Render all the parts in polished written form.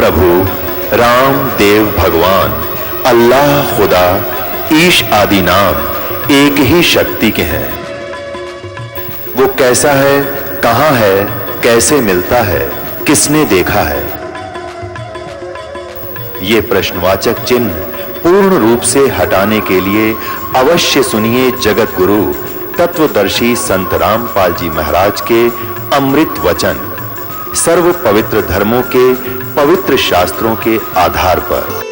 प्रभु राम देव भगवान अल्लाह खुदा ईश आदि नाम एक ही शक्ति के हैं। वो कैसा है, कहां है, कैसे मिलता है, किसने देखा है? ये प्रश्नवाचक चिन्ह पूर्ण रूप से हटाने के लिए अवश्य सुनिए जगत गुरु तत्वदर्शी संत रामपाल जी महाराज के अमृत वचन, सर्व पवित्र धर्मों के पवित्र शास्त्रों के आधार पर।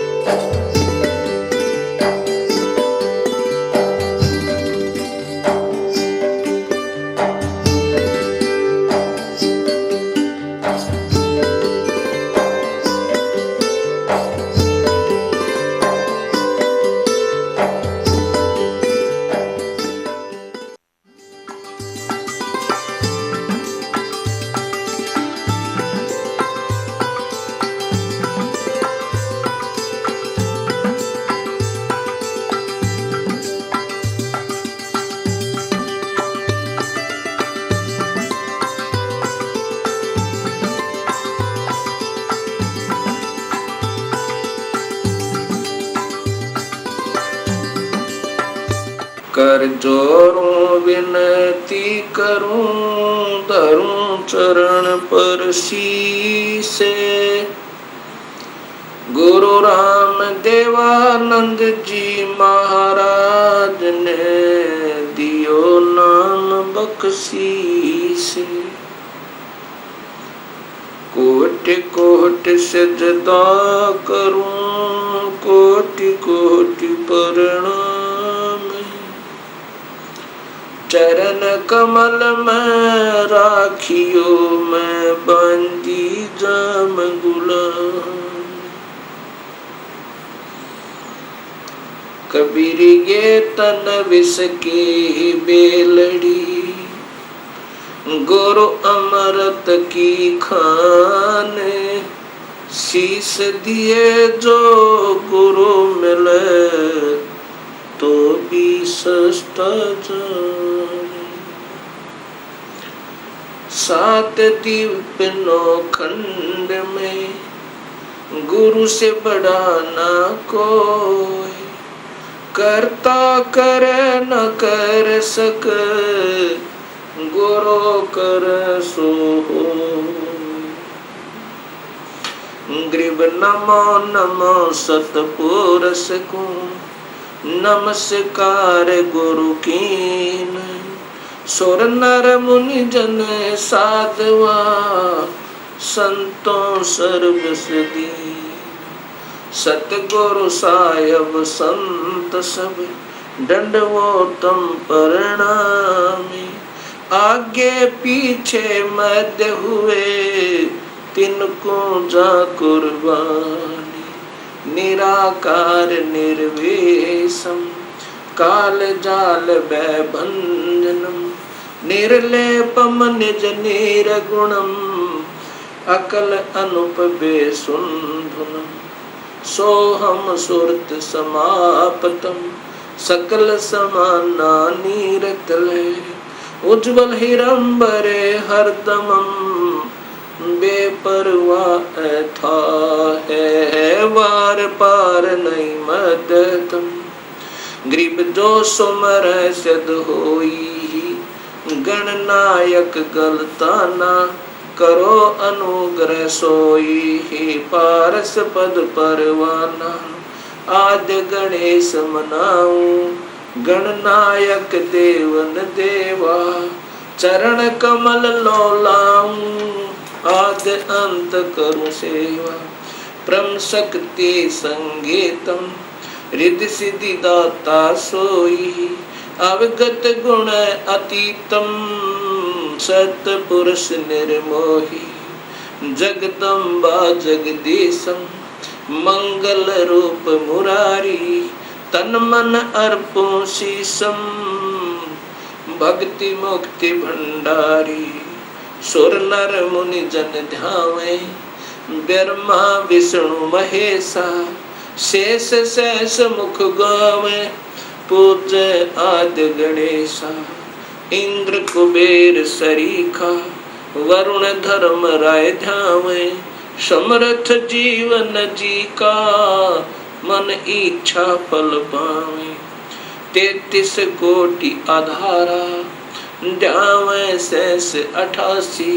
कर जोरूं विनती करूं, धरूं चरण पर शीसे। गुरु राम देवानंद जी महाराज ने दियो नाम बख्शीसे। कोटि कोटि सजदा करूं, कोटि कोटि प्रणाम। चरण कमल में राखियो, मैं बंदी जाम गुलाम। कबीर ये तन विष की बेलड़ी, गुरु अमृत की खाने। शीस दिए जो गुरु मिले, तो भी सस्ता जाने। सात दीप नौ खंड में, गुरु से बड़ा ना कोई। करता करे न कर सके, गुरु कर सो होय। ग्रीब नमो नमो सतपुरुष को, नमस्कार गुरु कीन। सुर नर मुनि जन साधवा, संतों सर्वस दीन। सतगुरु साहिब संत सब, दंडवतम प्रणामी। आगे पीछे मध्य हुए, तिनको जा कुर्बानी। निराकार निर्वेशम, काल जाल भंजनम। निर्लेपम निज निर्गुणम, अकल अनुप बेसुंधुनम। सोहम सुरत समापतम, सकल समाना नीरतले। उज्ज्वल हिरंबरे हरदमम, बेपरवाह था है वार पार नहीं मदतम। ग्रीब जो सुमर सद होई, गणनायक गलताना। करो अनुग्रह सोई, पारस पद परवाना। आद गणेश मनाऊं, गणनायक देवन देवा। चरण कमल लोलाऊं, आद अंत करूं सेवा। परम शक्ति संगीतम, रिद्धि सिद्धि दाता सोई। अवगत गुण अतीतम, सतपुरुष निर्मोही। जगदम्बा जगदीशम, मंगल रूप मुरारी। तन मन अर्पों शीसम, भक्ति मुक्ति भंडारी। सुर नर मुनि जन ध्यावे, ब्रह्मा विष्णु महेशा। शेष सहस मुख गावे, पूज्य आदि गणेशा। इंद्र कुबेर सरीखा, वरुण धर्म राय ध्यावे। समर्थ जीवन जी का मन इच्छा फल पावे। 33 कोटि आधारा जावे शेष 88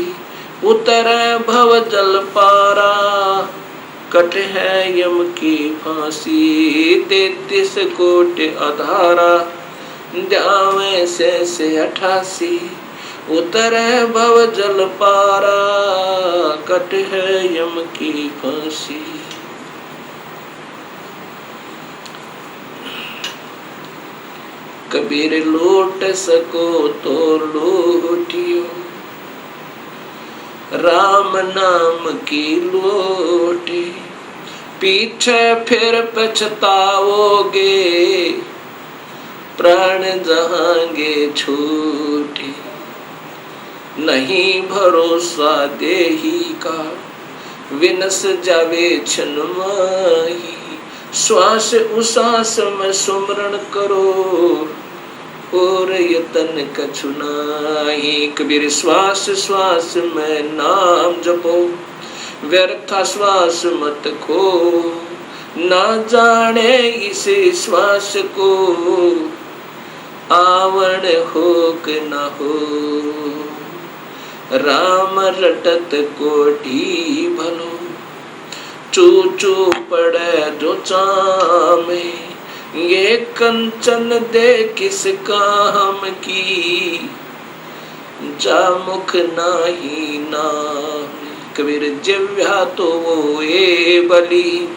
उतरे भव जल पारा कट है यम की फांसी। 33 कोटि आधारा जावे शेष 88 उतरे भव जल पारा कट है यम की फांसी। कबीर लूट सको तो लूटियो राम नाम की लूटी। पीछे फिर पछताओगे प्राण जहांगे छूटे। नहीं भरोसा देही का विनस जावे क्षण माही। श्वास उसास में सुमरण करो और यतन कछु नाही। कबीर श्वास श्वास में नाम जपो व्यर्थ श्वास मत खो। ना जाने इस श्वास को आवण हो कि न हो। राम रटत कोटि भलो चू चू पड़े जो चामे। ये कंचन दे किस काम की जा मुख नाही नाम। कबीर जिव्या तो वो ये बली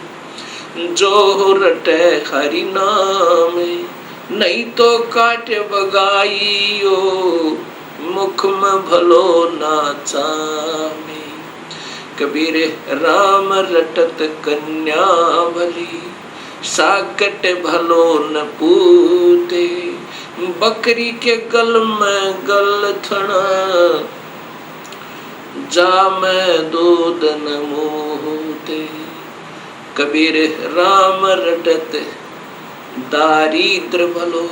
जो रटे हरि नाम। नहीं तो काट बगाइयो मुख में भलो ना चामे। कबीर राम रटत कन्या भली साकट भलो न पूते। बकरी के गल में गल थना जा में दूध न मोहते। कबीर राम रटत दारिद्र भलो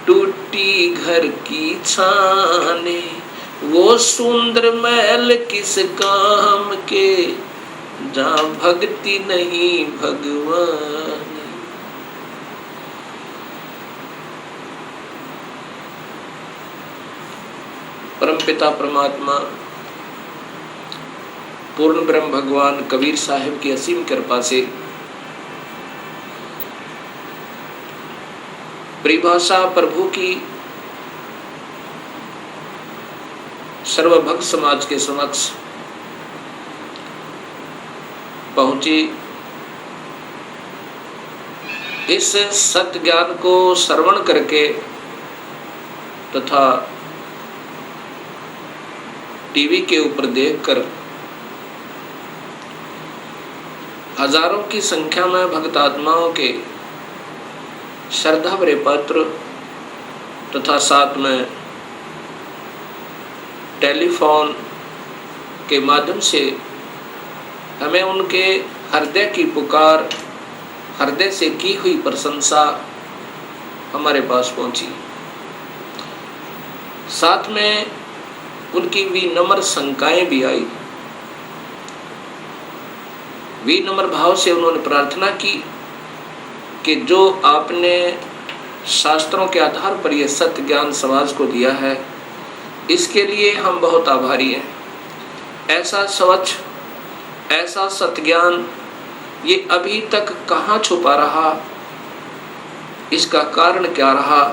टूटी घर की छाने। वो सुंदर महल किस काम के जहाँ भक्ति नहीं भगवान। परमपिता परमात्मा पूर्ण ब्रह्म भगवान कबीर साहिब की असीम कृपा से परिभाषा प्रभु की सर्वभक्त समाज के समक्ष पहुंची। इस सत्य ज्ञान को श्रवण करके तथा टीवी के ऊपर देखकर हजारों की संख्या में भक्त आत्माओं के श्रद्धा भरे पत्र तथा साथ में टेलीफोन के माध्यम से हमें उनके हृदय की पुकार, हृदय से की हुई प्रशंसा हमारे पास पहुंची। साथ में उनकी विनम्र शंकाएं भी आई। विनम्र भाव से उन्होंने प्रार्थना की कि जो आपने शास्त्रों के आधार पर यह सत्य ज्ञान समाज को दिया है, इसके लिए हम बहुत आभारी हैं। ऐसा स्वच्छ, ऐसा सत्य ज्ञान ये अभी तक कहाँ छुपा रहा, इसका कारण क्या रहा?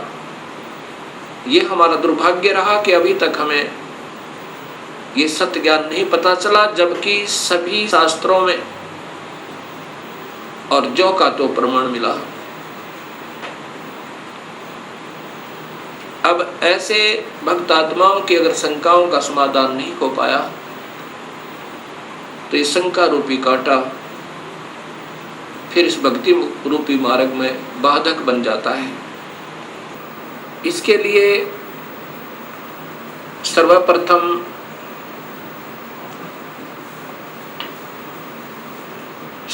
ये हमारा दुर्भाग्य रहा कि अभी तक हमें ये सत्य ज्ञान नहीं पता चला, जबकि सभी शास्त्रों में और जो का तो प्रमाण मिला। अब ऐसे भक्त आत्माओं की अगर शंकाओं का समाधान नहीं हो पाया तो इस शंका रूपी कांटा फिर इस भक्ति रूपी मार्ग में बाधक बन जाता है। इसके लिए सर्वप्रथम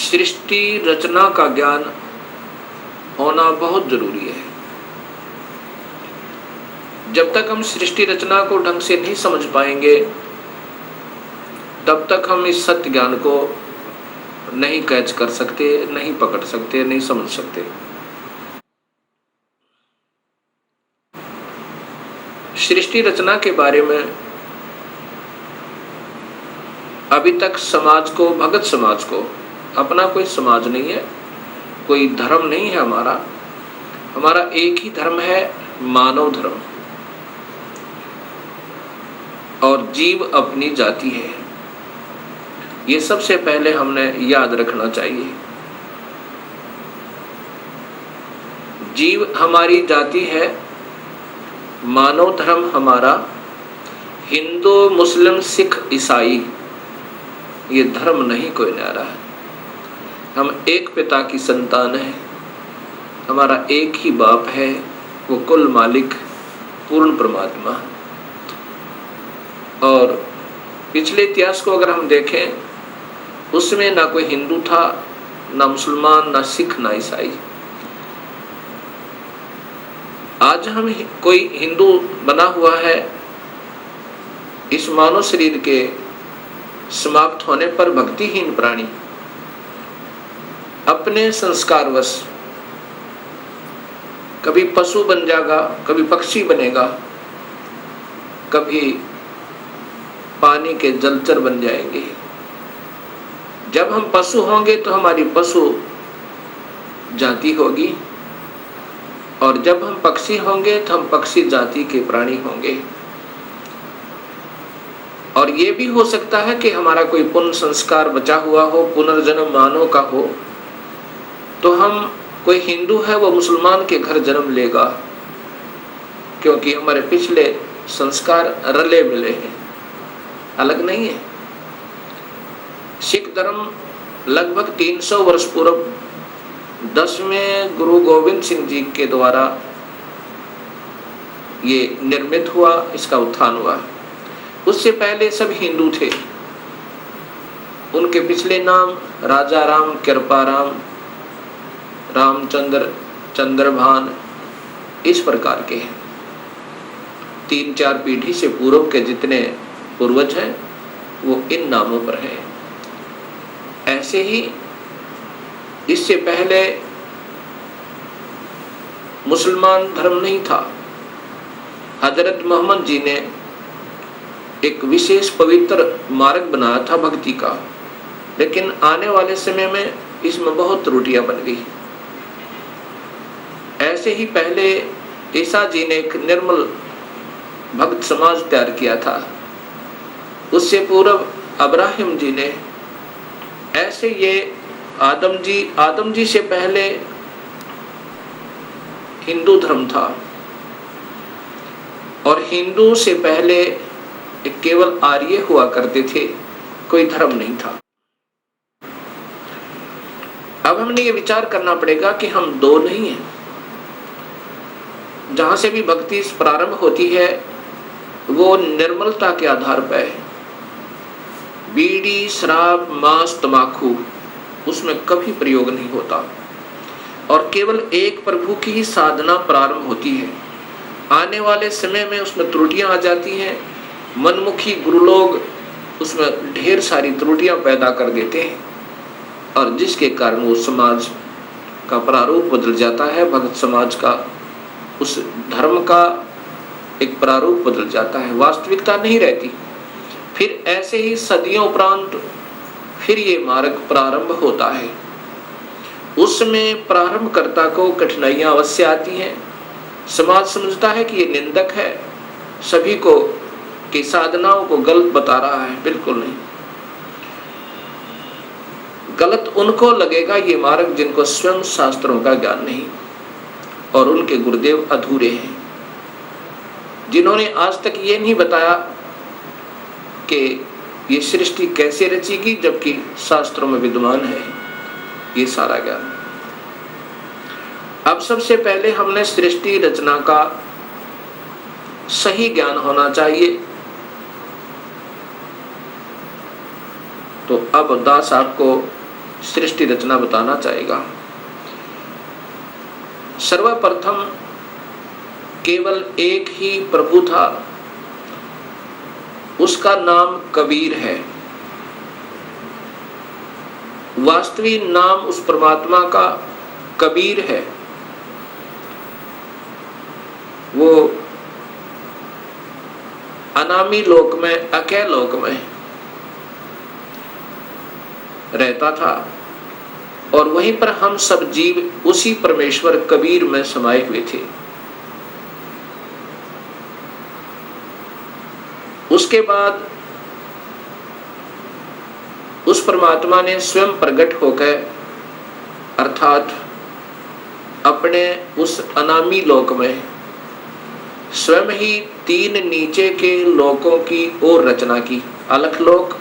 सृष्टि रचना का ज्ञान होना बहुत जरूरी है। जब तक हम सृष्टि रचना को ढंग से नहीं समझ पाएंगे तब तक हम इस सत्य ज्ञान को नहीं कैच कर सकते, नहीं पकड़ सकते, नहीं समझ सकते। सृष्टि रचना के बारे में अभी तक समाज को, भगत समाज को, अपना कोई समाज नहीं है, कोई धर्म नहीं है हमारा एक ही धर्म है, मानव धर्म, और जीव अपनी जाति है। ये सबसे पहले हमने याद रखना चाहिए। जीव हमारी जाति है, मानव धर्म हमारा, हिंदू मुस्लिम सिख ईसाई ये धर्म नहीं कोई न्यारा है। हम एक पिता की संतान हैं, हमारा एक ही बाप है, वो कुल मालिक पूर्ण परमात्मा। और पिछले इतिहास को अगर हम देखें, उसमें ना कोई हिंदू था, ना मुसलमान, ना सिख, ना ईसाई। आज हम कोई हिंदू बना हुआ है, इस मानव शरीर के समाप्त होने पर भक्तिहीन प्राणी अपने संस्कारवश कभी पशु बन जाएगा, कभी पक्षी बनेगा, कभी पानी के जलचर बन जाएंगे। जब हम पशु होंगे तो हमारी पशु जाति होगी, और जब हम पक्षी होंगे तो हम पक्षी जाति के प्राणी होंगे। और ये भी हो सकता है कि हमारा कोई पुण्य संस्कार बचा हुआ हो, पुनर्जन्म मानव का हो, तो हम, कोई हिंदू है वो मुसलमान के घर जन्म लेगा, क्योंकि हमारे पिछले संस्कार रले मिले हैं, अलग नहीं है। सिख धर्म लगभग 300 वर्ष पूर्व 10वें गुरु गोविंद सिंह जी के द्वारा ये निर्मित हुआ, इसका उत्थान हुआ। उससे पहले सब हिंदू थे। उनके पिछले नाम राजा राम, कृपा राम, रामचंद्र, चंद्रभान, इस प्रकार के हैं। 3-4 पीढ़ी से पूर्व के जितने पूर्वज हैं वो इन नामों पर हैं। ऐसे ही इससे पहले मुसलमान धर्म नहीं था। हजरत मोहम्मद जी ने एक विशेष पवित्र मार्ग बनाया था भक्ति का, लेकिन आने वाले समय में इसमें बहुत त्रुटियां बन गई। ऐसे ही पहले ईसा जी ने एक निर्मल भक्त समाज तैयार किया था, उससे पूर्व अब्राहिम जी ने, ऐसे ये आदम जी से पहले हिंदू धर्म था, और हिंदू से पहले केवल आर्य हुआ करते थे, कोई धर्म नहीं था। अब हमने ये विचार करना पड़ेगा कि हम दो नहीं हैं। जहां से भी भक्ति प्रारंभ होती है वो निर्मलता के आधार पर है। बीड़ी, शराब, मांस, तंबाकू उसमें कभी प्रयोग नहीं होता, और केवल एक प्रभु की ही साधना प्रारंभ होती है। आने वाले समय में उसमें त्रुटियां आ जाती हैं। मनमुखी गुरु लोग उसमें ढेर सारी त्रुटियां पैदा कर देते हैं, और जिसके कारण वो समाज का प्रारूप बदल जाता है, भक्त समाज का, उस धर्म का एक प्रारूप बदल जाता है, वास्तविकता नहीं रहती। फिर ऐसे ही सदियों उपरांत फिर ये मार्ग प्रारंभ होता है। उसमें प्रारंभकर्ता को कठिनाइयां अवश्य आती हैं। समाज समझता है कि ये निंदक है, सभी को की साधनाओं को गलत बता रहा है। बिल्कुल नहीं, गलत उनको लगेगा ये मार्ग जिनको स्वयं शास्त्रों का ज्ञान नहीं, और उनके गुरुदेव अधूरे हैं, जिन्होंने आज तक ये नहीं बताया कि ये सृष्टि कैसे रचेगी, जबकि शास्त्रों में विद्यमान है ये सारा ज्ञान। अब सबसे पहले हमने सृष्टि रचना का सही ज्ञान होना चाहिए। तो अब दास आपको सृष्टि रचना बताना चाहेगा। सर्वप्रथम केवल एक ही प्रभु था, उसका नाम कबीर है। वास्तविक नाम उस परमात्मा का कबीर है। वो अनामी लोक में, अकय लोक में रहता था और वहीं पर हम सब जीव उसी परमेश्वर कबीर में समाये हुए थे। उसके बाद उस परमात्मा ने स्वयं प्रकट होकर, अर्थात अपने उस अनामी लोक में स्वयं ही 3 नीचे के लोकों की और रचना की। अलख लोक,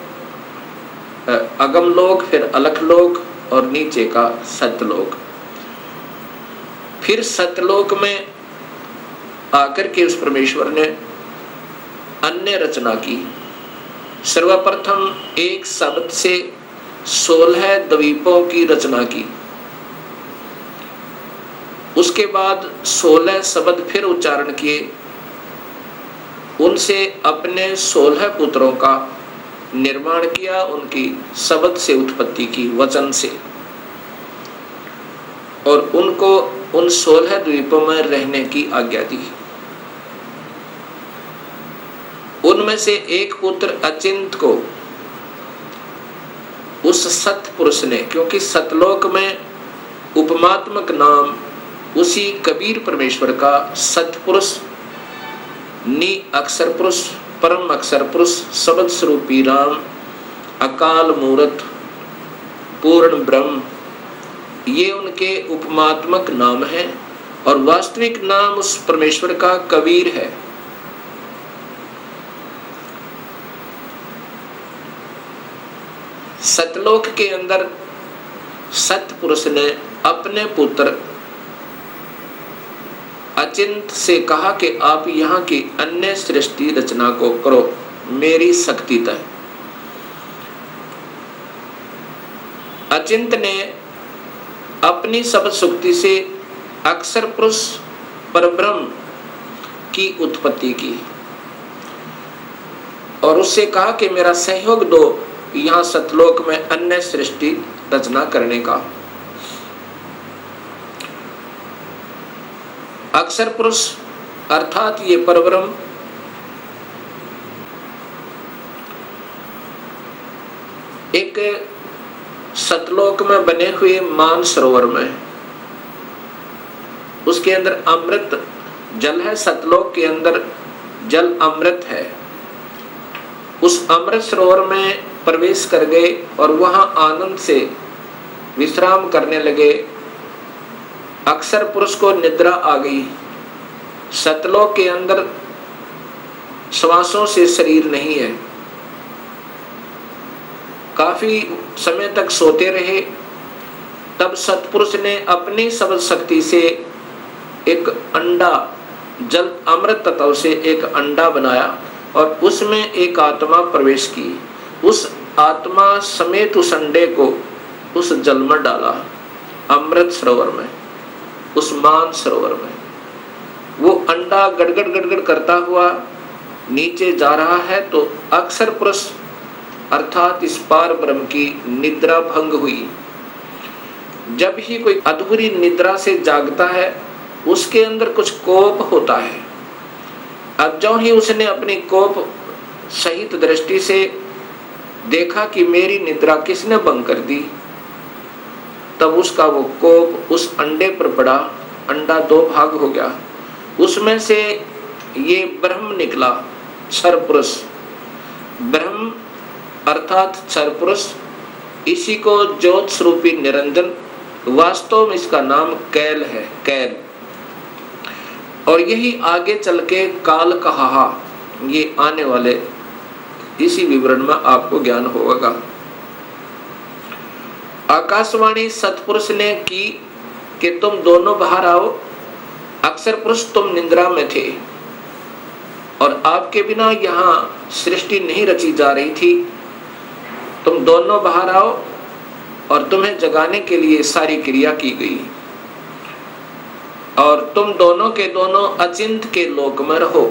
अगम लोक, फिर अलख लोक और नीचे का सतलोक। फिर सतलोक में आकर के उस परमेश्वर ने अन्य रचना की। सर्वप्रथम एक शब्द से 16 द्वीपों की रचना की। उसके बाद 16 शब्द फिर उच्चारण किए, उनसे अपने 16 पुत्रों का निर्माण किया, उनकी शब्द से उत्पत्ति की, वचन से, और उनको उन 16 द्वीपों में रहने की आज्ञा दी। उनमें से एक पुत्र अचिंत को उस सत पुरुष ने, क्योंकि सतलोक में उपमात्मक नाम उसी कबीर परमेश्वर का सतपुरुष, नि अक्षर पुरुष, परम अक्षर पुरुष, शब्द स्वरूपी राम, अकाल मूर्त, पूर्ण ब्रह्म, ये उनके उपमात्मक नाम हैं और वास्तविक नाम उस परमेश्वर का कबीर है। सतलोक के अंदर सतपुरुष ने अपने पुत्र अचिंत से कहा कि आप यहाँ की अन्य सृष्टि रचना को करो मेरी शक्ति तय। अचिंत ने अपनी शब्द शक्ति से अक्षर पुरुष परब्रह्म की उत्पत्ति की और उससे कहा कि मेरा सहयोग दो यहाँ सतलोक में अन्य सृष्टि रचना करने का। अक्षर पुरुष अर्थात ये परब्रह्म एक सतलोक में बने हुए मान सरोवर में, उसके अंदर अमृत जल है। सतलोक के अंदर जल अमृत है। उस अमृत सरोवर में प्रवेश कर गए और वहां आनंद से विश्राम करने लगे। अक्षर पुरुष को निद्रा आ गई। सतलोक के अंदर श्वासों से शरीर नहीं है। काफी समय तक सोते रहे। तब सतपुरुष ने अपनी शब्द शक्ति से एक अंडा, जल अमृत तत्व से एक अंडा बनाया और उसमें एक आत्मा प्रवेश की। उस आत्मा समेत उस अंडे को उस जल में डाला, अमृत सरोवर में, उस मान सरोवर में। वो अंडा गड़गड़ गड़गड़ करता हुआ नीचे जा रहा है तो अक्षर पुरुष अर्थात इस पार ब्रह्म की निद्रा भंग हुई। जब ही कोई अधूरी निद्रा से जागता है उसके अंदर कुछ कोप होता है। अब जो ही उसने अपनी कोप सहित दृष्टि से देखा कि मेरी निद्रा किसने भंग कर दी, तब उसका वो कोप उस अंडे पर पड़ा। अंडा 2 भाग हो गया। उसमें से ये ब्रह्म निकला, क्षर पुरुष। ब्रह्म अर्थात क्षर पुरुष, इसी को ज्योत स्वरूपी निरंजन, वास्तव में इसका नाम कैल है, कैल। और यही आगे चल के काल कहा, ये आने वाले इसी विवरण में आपको ज्ञान होगा। आकाशवाणी सतपुरुष ने की कि तुम दोनों बाहर आओ। अक्षर पुरुष तुम निद्रा में थे और आपके बिना यहाँ सृष्टि नहीं रची जा रही थी। तुम दोनों बाहर आओ और तुम्हें जगाने के लिए सारी क्रिया की गई और तुम दोनों के दोनों अचिंत के लोक में रहो।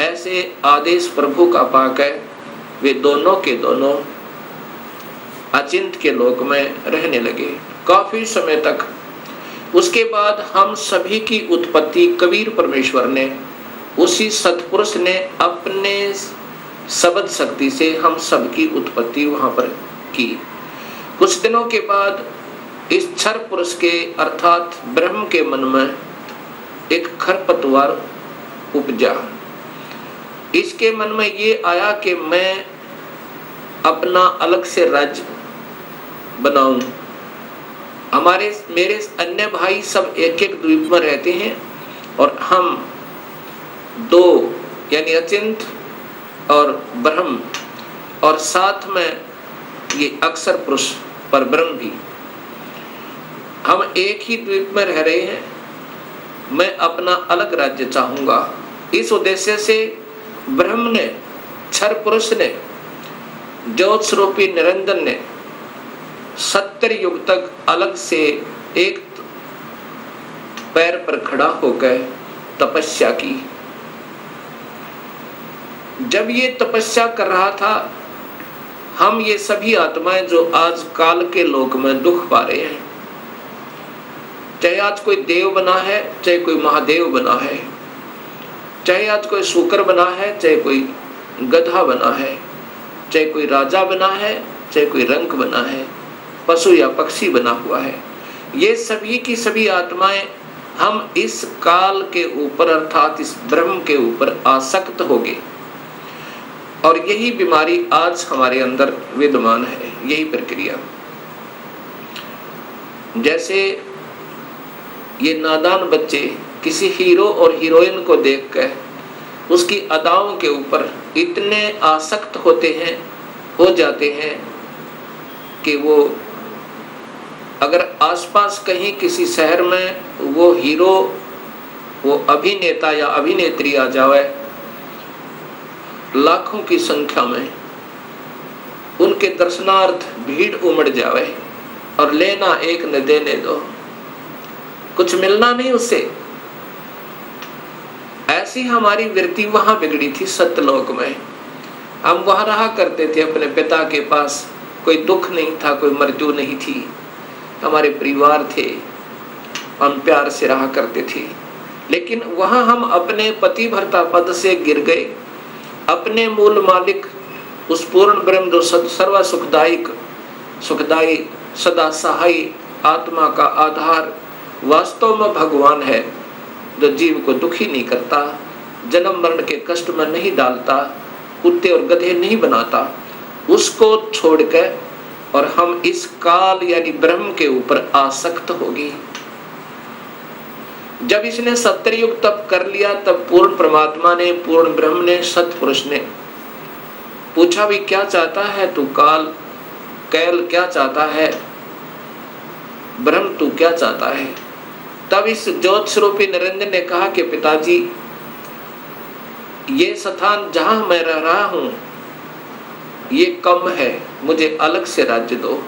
ऐसे आदेश प्रभु का पाकर वे दोनों के दोनों अचिंत के लोक में रहने लगे काफी समय तक। उसके बाद हम सभी की उत्पत्ति कबीर परमेश्वर ने, उसी सतपुरुष ने अपने शब्द शक्ति से हम सबकी उत्पत्ति वहां पर की। कुछ दिनों के बाद इस क्षर पुरुष के अर्थात ब्रह्म के मन में एक खरपतवार उपजा। इसके मन में ये आया कि मैं अपना अलग से राज्य बनाऊं। मेरे अन्य भाई सब एक एक द्वीप में रहते हैं और हम दो यानी अचिंत और ब्रह्म और साथ में ये अक्षर पुरुष पर ब्रह्म भी, हम एक ही द्वीप में रह रहे हैं। मैं अपना अलग राज्य चाहूंगा। इस उद्देश्य से ब्रह्म ने, क्षर पुरुष ने, ज्योत स्वरूपी निरंजन ने 70 युग तक अलग से एक पैर पर खड़ा होकर तपस्या की। जब ये तपस्या कर रहा था, हम ये सभी आत्माएं जो आज काल के लोक में दुख पा रहे हैं, चाहे आज कोई देव बना है, चाहे कोई महादेव बना है, चाहे आज कोई शूकर बना है, चाहे कोई गधा बना है, चाहे कोई राजा बना है, चाहे कोई रंक बना है, पशु या पक्षी बना हुआ है, ये सभी की सभी आत्माएं हम इस काल के ऊपर अर्थात इस ब्रह्म के ऊपर आसक्त हो गए। और यही बीमारी आज हमारे अंदर विद्यमान है, यही प्रक्रिया। जैसे ये नादान बच्चे किसी हीरो और हीरोइन को देखकर उसकी अदाओं के ऊपर इतने आसक्त हो जाते हैं कि वो अगर आसपास कहीं किसी शहर में वो हीरो, वो अभिनेता या अभिनेत्री आ जाए, लाखों की संख्या में उनके दर्शनार्थ भीड़ उमड़ जाए और लेना एक न देने दो, कुछ मिलना नहीं उससे। ऐसी हमारी वृत्ति वहां बिगड़ी थी सत्यलोक में। हम वहां रहा करते थे अपने पिता के पास, कोई दुख नहीं था, कोई मृत्यु नहीं थी, हमारे परिवार थे, हम प्यार से रहा करते थे। लेकिन वहां हम अपने पति भर्ता पद से गिर गए। अपने मूल मालिक उस पूर्ण ब्रह्म जो सर्व सुखदायी सदा सहाय आत्मा का आधार वास्तव में भगवान है, जो जीव को दुखी नहीं करता, जन्म मरण के कष्ट में नहीं डालता, कुत्ते और गधे नहीं बनाता, उसको छोड़कर और हम इस काल यानी ब्रह्म के ऊपर आसक्त हो गए। जब इसने 70 युग तप कर लिया, तब पूर्ण परमात्मा ने, पूर्ण ब्रह्म ने, सतपुरुष ने पूछा भी क्या चाहता है तू कैल क्या चाहता है, ब्रह्म तू क्या चाहता है। तब इस ज्योत स्वरूपी निरंजन ने कहा कि पिताजी, ये स्थान जहां मैं रह रहा हूं ये कम है, मुझे अलग से राज्य दो।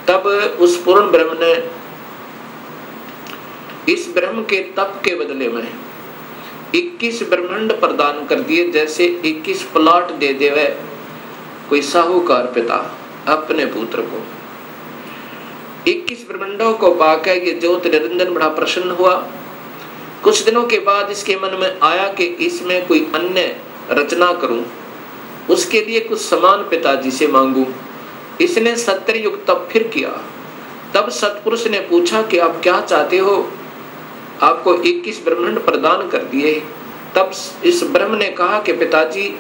तब उस पूर्ण ब्रह्म ने इस ब्रह्म के तप के बदले में 21 ब्रह्मांड प्रदान कर दिए। जैसे 21 प्लॉट दे देवे कोई साहूकार पिता अपने पुत्र को। 21 ब्रह्मांडों को पाकर ये ज्योत निरंजन बड़ा प्रसन्न हुआ। कुछ दिनों के बाद इसके मन में आया कि इसमें कोई अन्य रचना करूं, उसके लिए कुछ समान पिताजी से मांगूं। इसने 70 युग तप फिर किया। तब सतपुरुष ने पूछा कि आप क्या चाहते हो, आपको 21 ब्रह्मांड प्रदान कर दिए। तब इस ब्रह्म ने कहा कि पिताजी,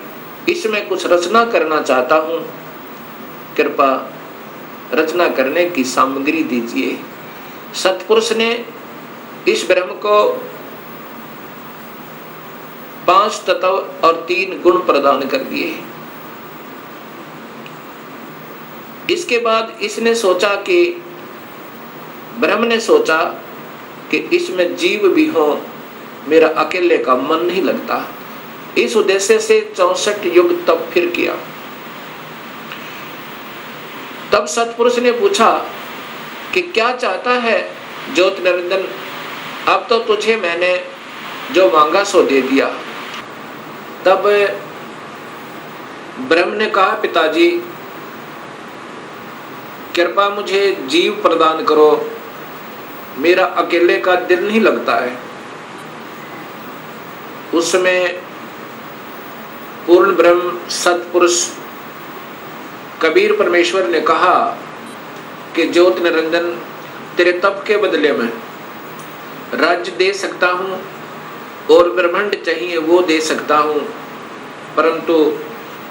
इसमें कुछ रचना करना चाहता हूं, कृपा रचना करने की सामग्री दीजिए। सतपुरुष ने इस ब्रह्म को 5 तत्व और 3 गुण प्रदान कर दिए। इसके बाद इसने सोचा कि ब्रह्म ने सोचा कि इसमें जीव भी हो, मेरा अकेले का मन नहीं लगता। इस उद्देश्य से 64 युग तप फिर किया। तब सतपुरुष ने पूछा कि क्या चाहता है ज्योत निरंजन, अब तो तुझे मैंने जो मांगा सो दे दिया। तब ब्रह्म ने कहा, पिताजी कृपा मुझे जीव प्रदान करो, मेरा अकेले का दिल नहीं लगता है। उस समय पूर्ण ब्रह्म सतपुरुष कबीर परमेश्वर ने कहा कि ज्योत निरंजन, तेरे तप के बदले में राज्य दे सकता हूँ और ब्रह्मांड चाहिए वो दे सकता हूँ, परंतु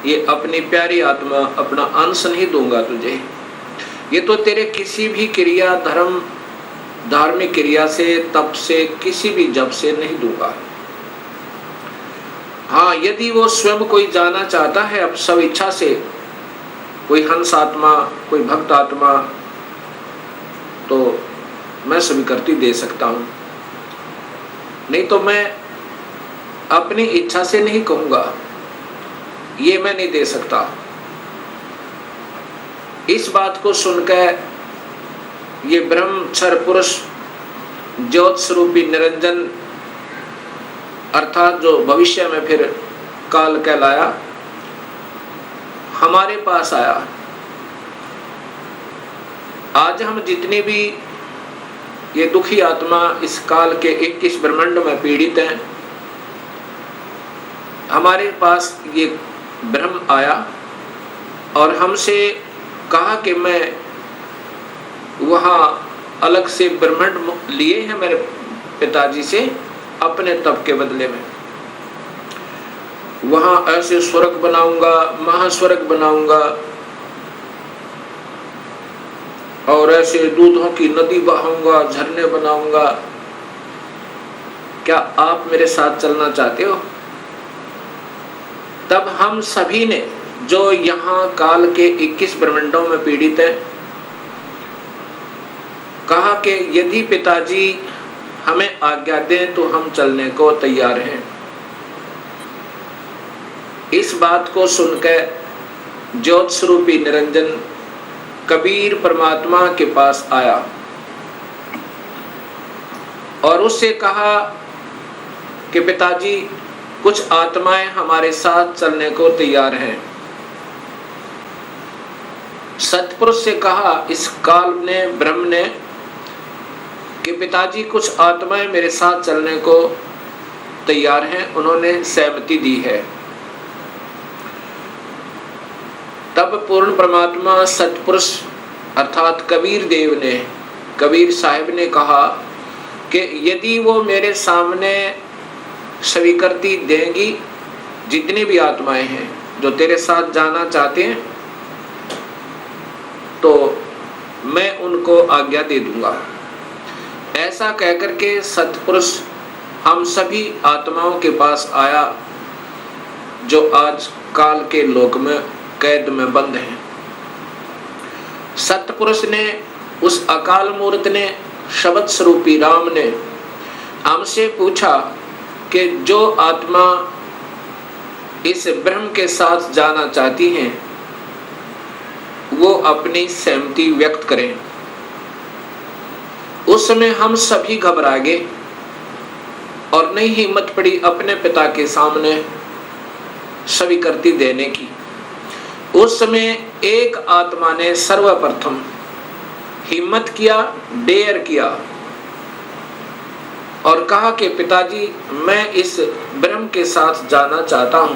ये अपनी प्यारी आत्मा, अपना अंश नहीं दूंगा तुझे। ये तो तेरे किसी भी क्रिया, धर्म, धार्मिक क्रिया से, तप से, किसी भी जप से नहीं दूंगा। हाँ, यदि वो स्वयं कोई जाना चाहता है अब सब इच्छा से, कोई हंस आत्मा, कोई भक्त आत्मा, तो मैं स्वीकृति दे सकता हूं, नहीं तो मैं अपनी इच्छा से नहीं कहूंगा, ये मैं नहीं दे सकता। इस बात को सुनकर ये ब्रह्मक्षर पुरुष ज्योत स्वरूपी निरंजन, अर्थात जो भविष्य में फिर काल कहलाया, हमारे पास आया। आज हम जितनी भी ये दुखी आत्मा इस काल के 21 ब्रह्मांड में पीड़ित हैं, हमारे पास ये ब्रह्म आया और हमसे कहा कि मैं वहाँ अलग से ब्रह्मांड लिए हैं मेरे पिताजी से अपने तप के बदले में, वहाँ ऐसे स्वर्ग बनाऊंगा, महास्वर्ग बनाऊंगा और ऐसे दूधों की नदी बहाऊंगा, झरने बनाऊंगा। क्या आप मेरे साथ चलना चाहते हो? तब हम सभी ने, जो यहाँ काल के 21 ब्रह्मांडों में पीड़ित है, कहा कि यदि पिताजी हमें आज्ञा दें तो हम चलने को तैयार हैं। इस बात को सुनकर ज्योत स्वरूपी निरंजन कबीर परमात्मा के पास आया और उससे कहा कि पिताजी, कुछ आत्माएं हमारे साथ चलने को तैयार हैं। सतपुरुष से कहा इस काल ने, ब्रह्म ने, कि पिताजी कुछ आत्माएं मेरे साथ चलने को तैयार हैं, उन्होंने सहमति दी है। तब पूर्ण परमात्मा सतपुरुष अर्थात कबीर देव ने, कबीर साहिब ने कहा कि यदि वो मेरे सामने स्वीकृति देंगी, जितनी भी आत्माएं हैं जो तेरे साथ जाना चाहते हैं, तो मैं उनको आज्ञा दे दूंगा। ऐसा कहकर के सतपुरुष हम सभी आत्माओं के पास आया जो आज काल के लोक में कैद में बंद हैं। सतपुरुष ने, उस अकाल मूर्त ने, शब्द स्वरूपी राम ने हमसे पूछा कि जो आत्मा इस ब्रह्म के साथ जाना चाहती हैं वो अपनी सहमति व्यक्त करें। उस समय हम सभी घबरा गए और नहीं हिम्मत पड़ी अपने पिता के सामने स्वीकृति देने की। उस समय एक आत्मा ने सर्वप्रथम हिम्मत किया, डेयर किया और कहा कि पिताजी, मैं इस ब्रह्म के साथ जाना चाहता हूं।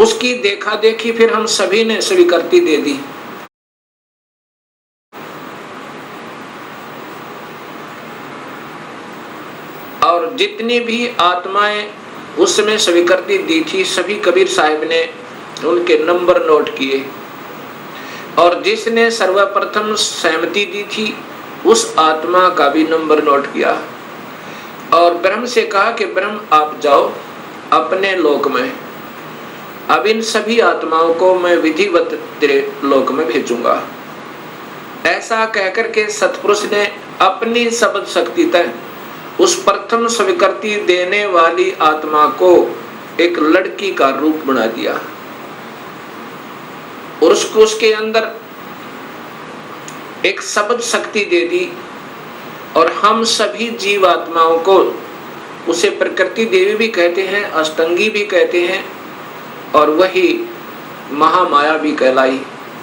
उसकी देखा देखी फिर हम सभी ने स्वीकृति दे दी। और जितनी भी आत्माएं उस समय स्वीकृति दी थी, सभी कबीर साहिब ने उनके नंबर नोट किए और जिसने सर्वप्रथम सहमति दी थी उस आत्मा का भी नंबर नोट किया और ब्रह्म से कहा कि ब्रह्म आप जाओ अपने लोक में, अब इन सभी आत्माओं को मैं विधिवत तेरे लोक में भेजूंगा। ऐसा कहकर के सतपुरुष ने अपनी शब्द शक्ति तक उस प्रथम स्वीकृति देने वाली आत्मा को एक लड़की का रूप बना दिया और उसको उसके अंदर एक शब्द शक्ति दे दी और हम सभी जीव आत्माओं को, उसे प्रकृति देवी भी कहते हैं, अष्टंगी भी कहते हैं और वही महामाया भी कहलाई।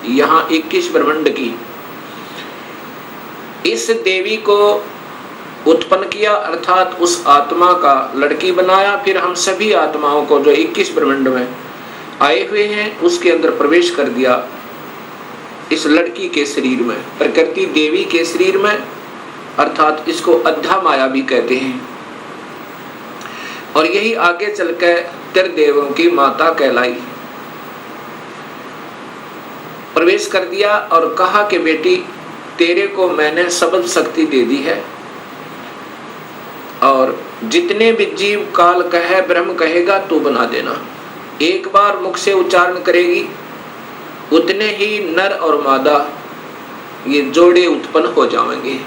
यहाँ 21 ब्रह्मांड की, इस देवी को उत्पन्न किया, अर्थात उस आत्मा का लड़की बनाया। फिर हम सभी आत्माओं को जो 21 ब्रह्मांड में आए हुए हैं उसके अंदर प्रवेश कर दिया, इस लड़की के शरीर में, प्रकृति देवी के शरीर में, अर्थात इसको अध्या माया भी कहते हैं। और यही आगे चलकर त्रिदेवों की माता कहलाई। प्रवेश कर दिया और कहा कि बेटी तेरे को मैंने सबल शक्ति दे दी है, और जितने भी जीव काल कहे ब्रह्म कहेगा तू बना देना। एक बार मुख से उच्चारण करेगी उतने ही नर और मादा ये जोड़े उत्पन्न हो जाएंगे।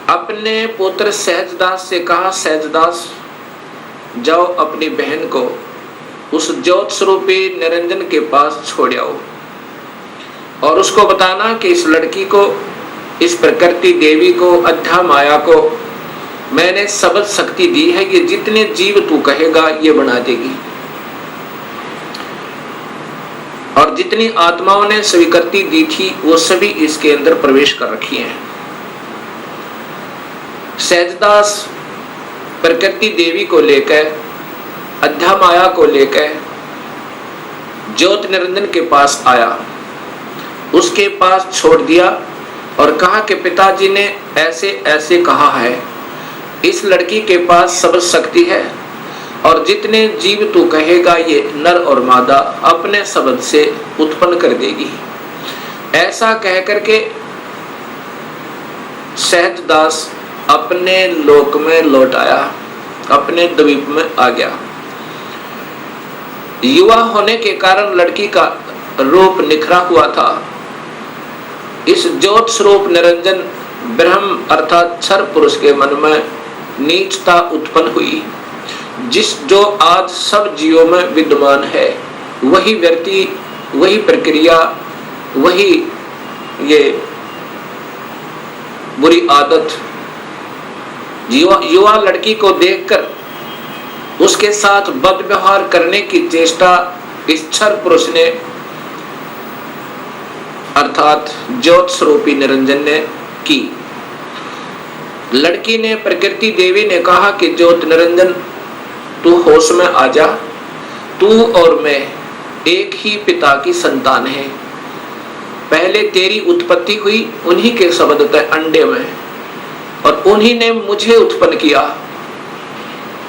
अपने पुत्र सहजदास से कहा, सहजदास जाओ अपनी बहन को उस ज्योत स्वरूपी निरंजन के पास छोड़ आओ, और उसको बताना कि इस लड़की को, इस प्रकृति देवी को, अध्या माया को मैंने सबल शक्ति दी है, ये जितने जीव तू कहेगा ये बना देगी। और जितनी आत्माओं ने स्वीकृति दी थी वो सभी इसके अंदर प्रवेश कर रखी हैं। सहजदास प्रकृति देवी को लेकर, अध्या माया को लेकर ज्योत निरंजन के पास आया, उसके पास छोड़ दिया और कहा कि पिताजी ने ऐसे ऐसे कहा है, इस लड़की के पास सब शक्ति है और जितने जीव तू कहेगा ये नर और मादा अपने शब्द से उत्पन्न कर देगी। ऐसा कह करके सहजदास अपने लोक में लौट आया, अपने द्वीप में आ गया। युवा होने के कारण लड़की का रूप निखरा हुआ था। इस ज्योत स्वरूप निरंजन ब्रह्म अर्थात क्षर पुरुष के मन में नीचता उत्पन्न हुई, जो आज सब जीवों में विद्यमान है। वही व्यक्ति, वही प्रक्रिया, वही ये बुरी आदत युवा लड़की को देखकर उसके साथ बदव्यवहार करने की चेष्टा इस क्षर पुरुष ने अर्थात ज्योत स्वरूपी निरंजन ने की। लड़की ने, प्रकृति देवी ने कहा कि ज्योत निरंजन तू होश में आ जा, तू और मैं एक ही पिता की संतान है। पहले तेरी उत्पत्ति हुई उन्हीं के शब्द तय अंडे में, और उन्हीं ने मुझे उत्पन्न किया।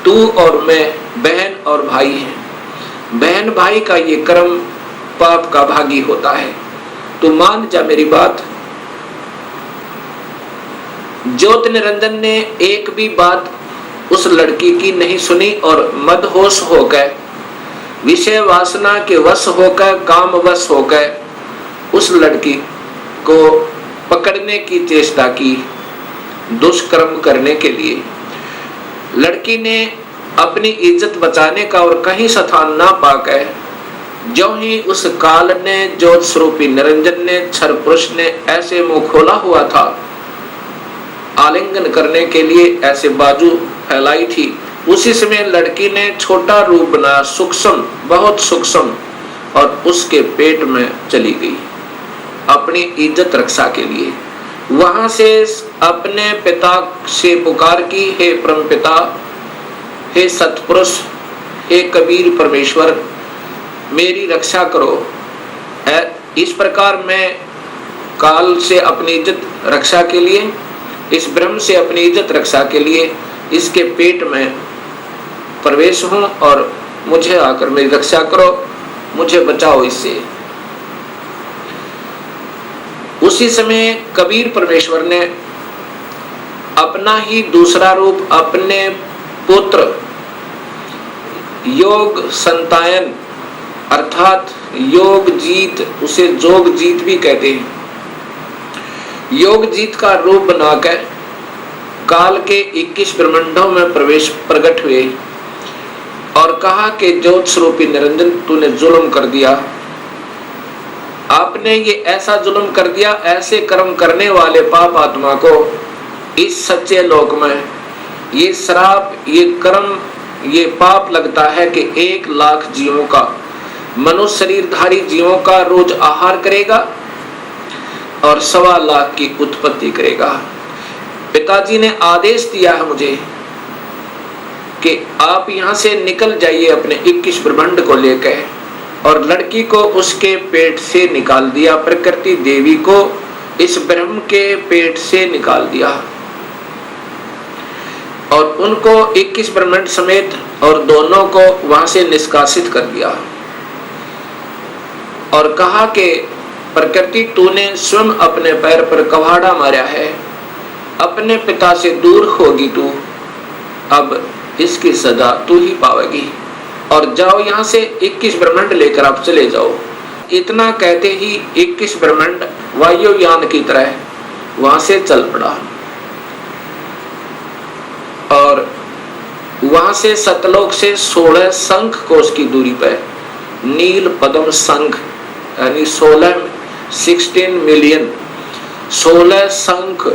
तू और मैं बहन और भाई हैं। बहन भाई का ये कर्म पाप का भागी होता है, तू मान जा मेरी बात। ज्योत निरंजन ने एक भी बात उस लड़की की नहीं सुनी और मदहोश होकर, विषय वासना के वश होकर, काम वश होकर उस लड़की को पकड़ने की चेष्टा की, दुष्कर्म करने के लिए। लड़की ने अपनी इज्जत बचाने का और कहीं स्थान ना पाकर, जो ही उस काल ने, ज्योत स्वरूपी निरंजन ने, क्षर पुरुष ने ऐसे मुंह खोला हुआ था आलिंगन करने के लिए, ऐसे बाजू फैलाई थी, उसी समय लड़की ने छोटा रूप बनाया, सूक्ष्म, बहुत सूक्ष्म, और उसके पेट में चली गई अपनी इज्जत रक्षा के लिए। वहां से अपने पिता से पुकार की, हे परम पिता, हे सतपुरुष, हे कबीर परमेश्वर, मेरी रक्षा करो। इस प्रकार मैं काल से अपनी इज्जत रक्षा के लिए, इस ब्रह्म से अपनी इज्जत रक्षा के लिए इसके पेट में प्रवेश हूं, और मुझे आकर मेरी रक्षा करो, मुझे बचाओ इससे। उसी समय कबीर परमेश्वर ने अपना ही दूसरा रूप अपने पुत्र योग संतायन अर्थात योग जीत, उसे जोग जीत भी कहते हैं, योग जीत का रूप बनाकर काल के 21 ब्रह्मांडों में प्रकट हुए और कहा कि ज्योत स्वरूपी निरंजन तूने जुल्म कर दिया, आपने ये ऐसा जुल्म कर दिया, ऐसे कर्म करने वाले पाप आत्मा को इस सच्चे लोक में ये श्राप, ये कर्म, ये पाप लगता है कि 1 लाख जीवों का मनुष्य शरीरधारी जीवों का रोज आहार करेगा और 1.25 लाख की उत्पत्ति करेगा। पिताजी ने आदेश दिया है मुझे कि आप यहां से निकल जाइए अपने 21 ब्रह्मांड को लेकर, और लड़की को उसके पेट से निकाल दिया। प्रकृति देवी को इस ब्रह्म के पेट से निकाल दिया और उनको 21 ब्रह्मांड समेत और दोनों को वहां से निष्कासित कर दिया और कहा कि प्रकृति तूने स्वयं अपने पैर पर कवाड़ा मारा है, अपने पिता से दूर होगी तू, अब इसकी सजा तू ही पावेगी और जाओ यहां से 21 ब्रह्मांड लेकर आप चले जाओ। इतना कहते ही 21 ब्रह्मांड वायुयान की तरह वहां से चल पड़ा और वहां से सतलोक से 16 शंख कोश की दूरी पर नील पद्म शंख यानी 16 मिलियन 16 शंख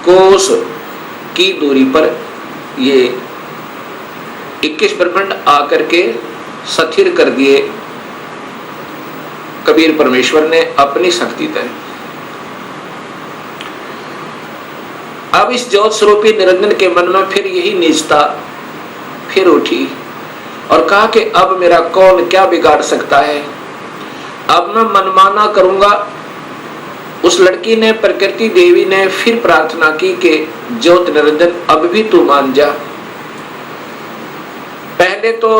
कोश की दूरी पर ये 21 ब्रह्मांड आकर के स्थिर कर दिए कबीर परमेश्वर ने अपनी शक्ति तय। अब इस ज्योत स्वरूपी निरंजन के मन में फिर यही नीचता फिर उठी और कहा कि अब मेरा कौन क्या बिगाड़ सकता है, अब मैं मनमाना करूंगा। उस लड़की ने, प्रकृति देवी ने फिर प्रार्थना की कि ज्योत निरंजन अब भी तू मान जा। पहले तो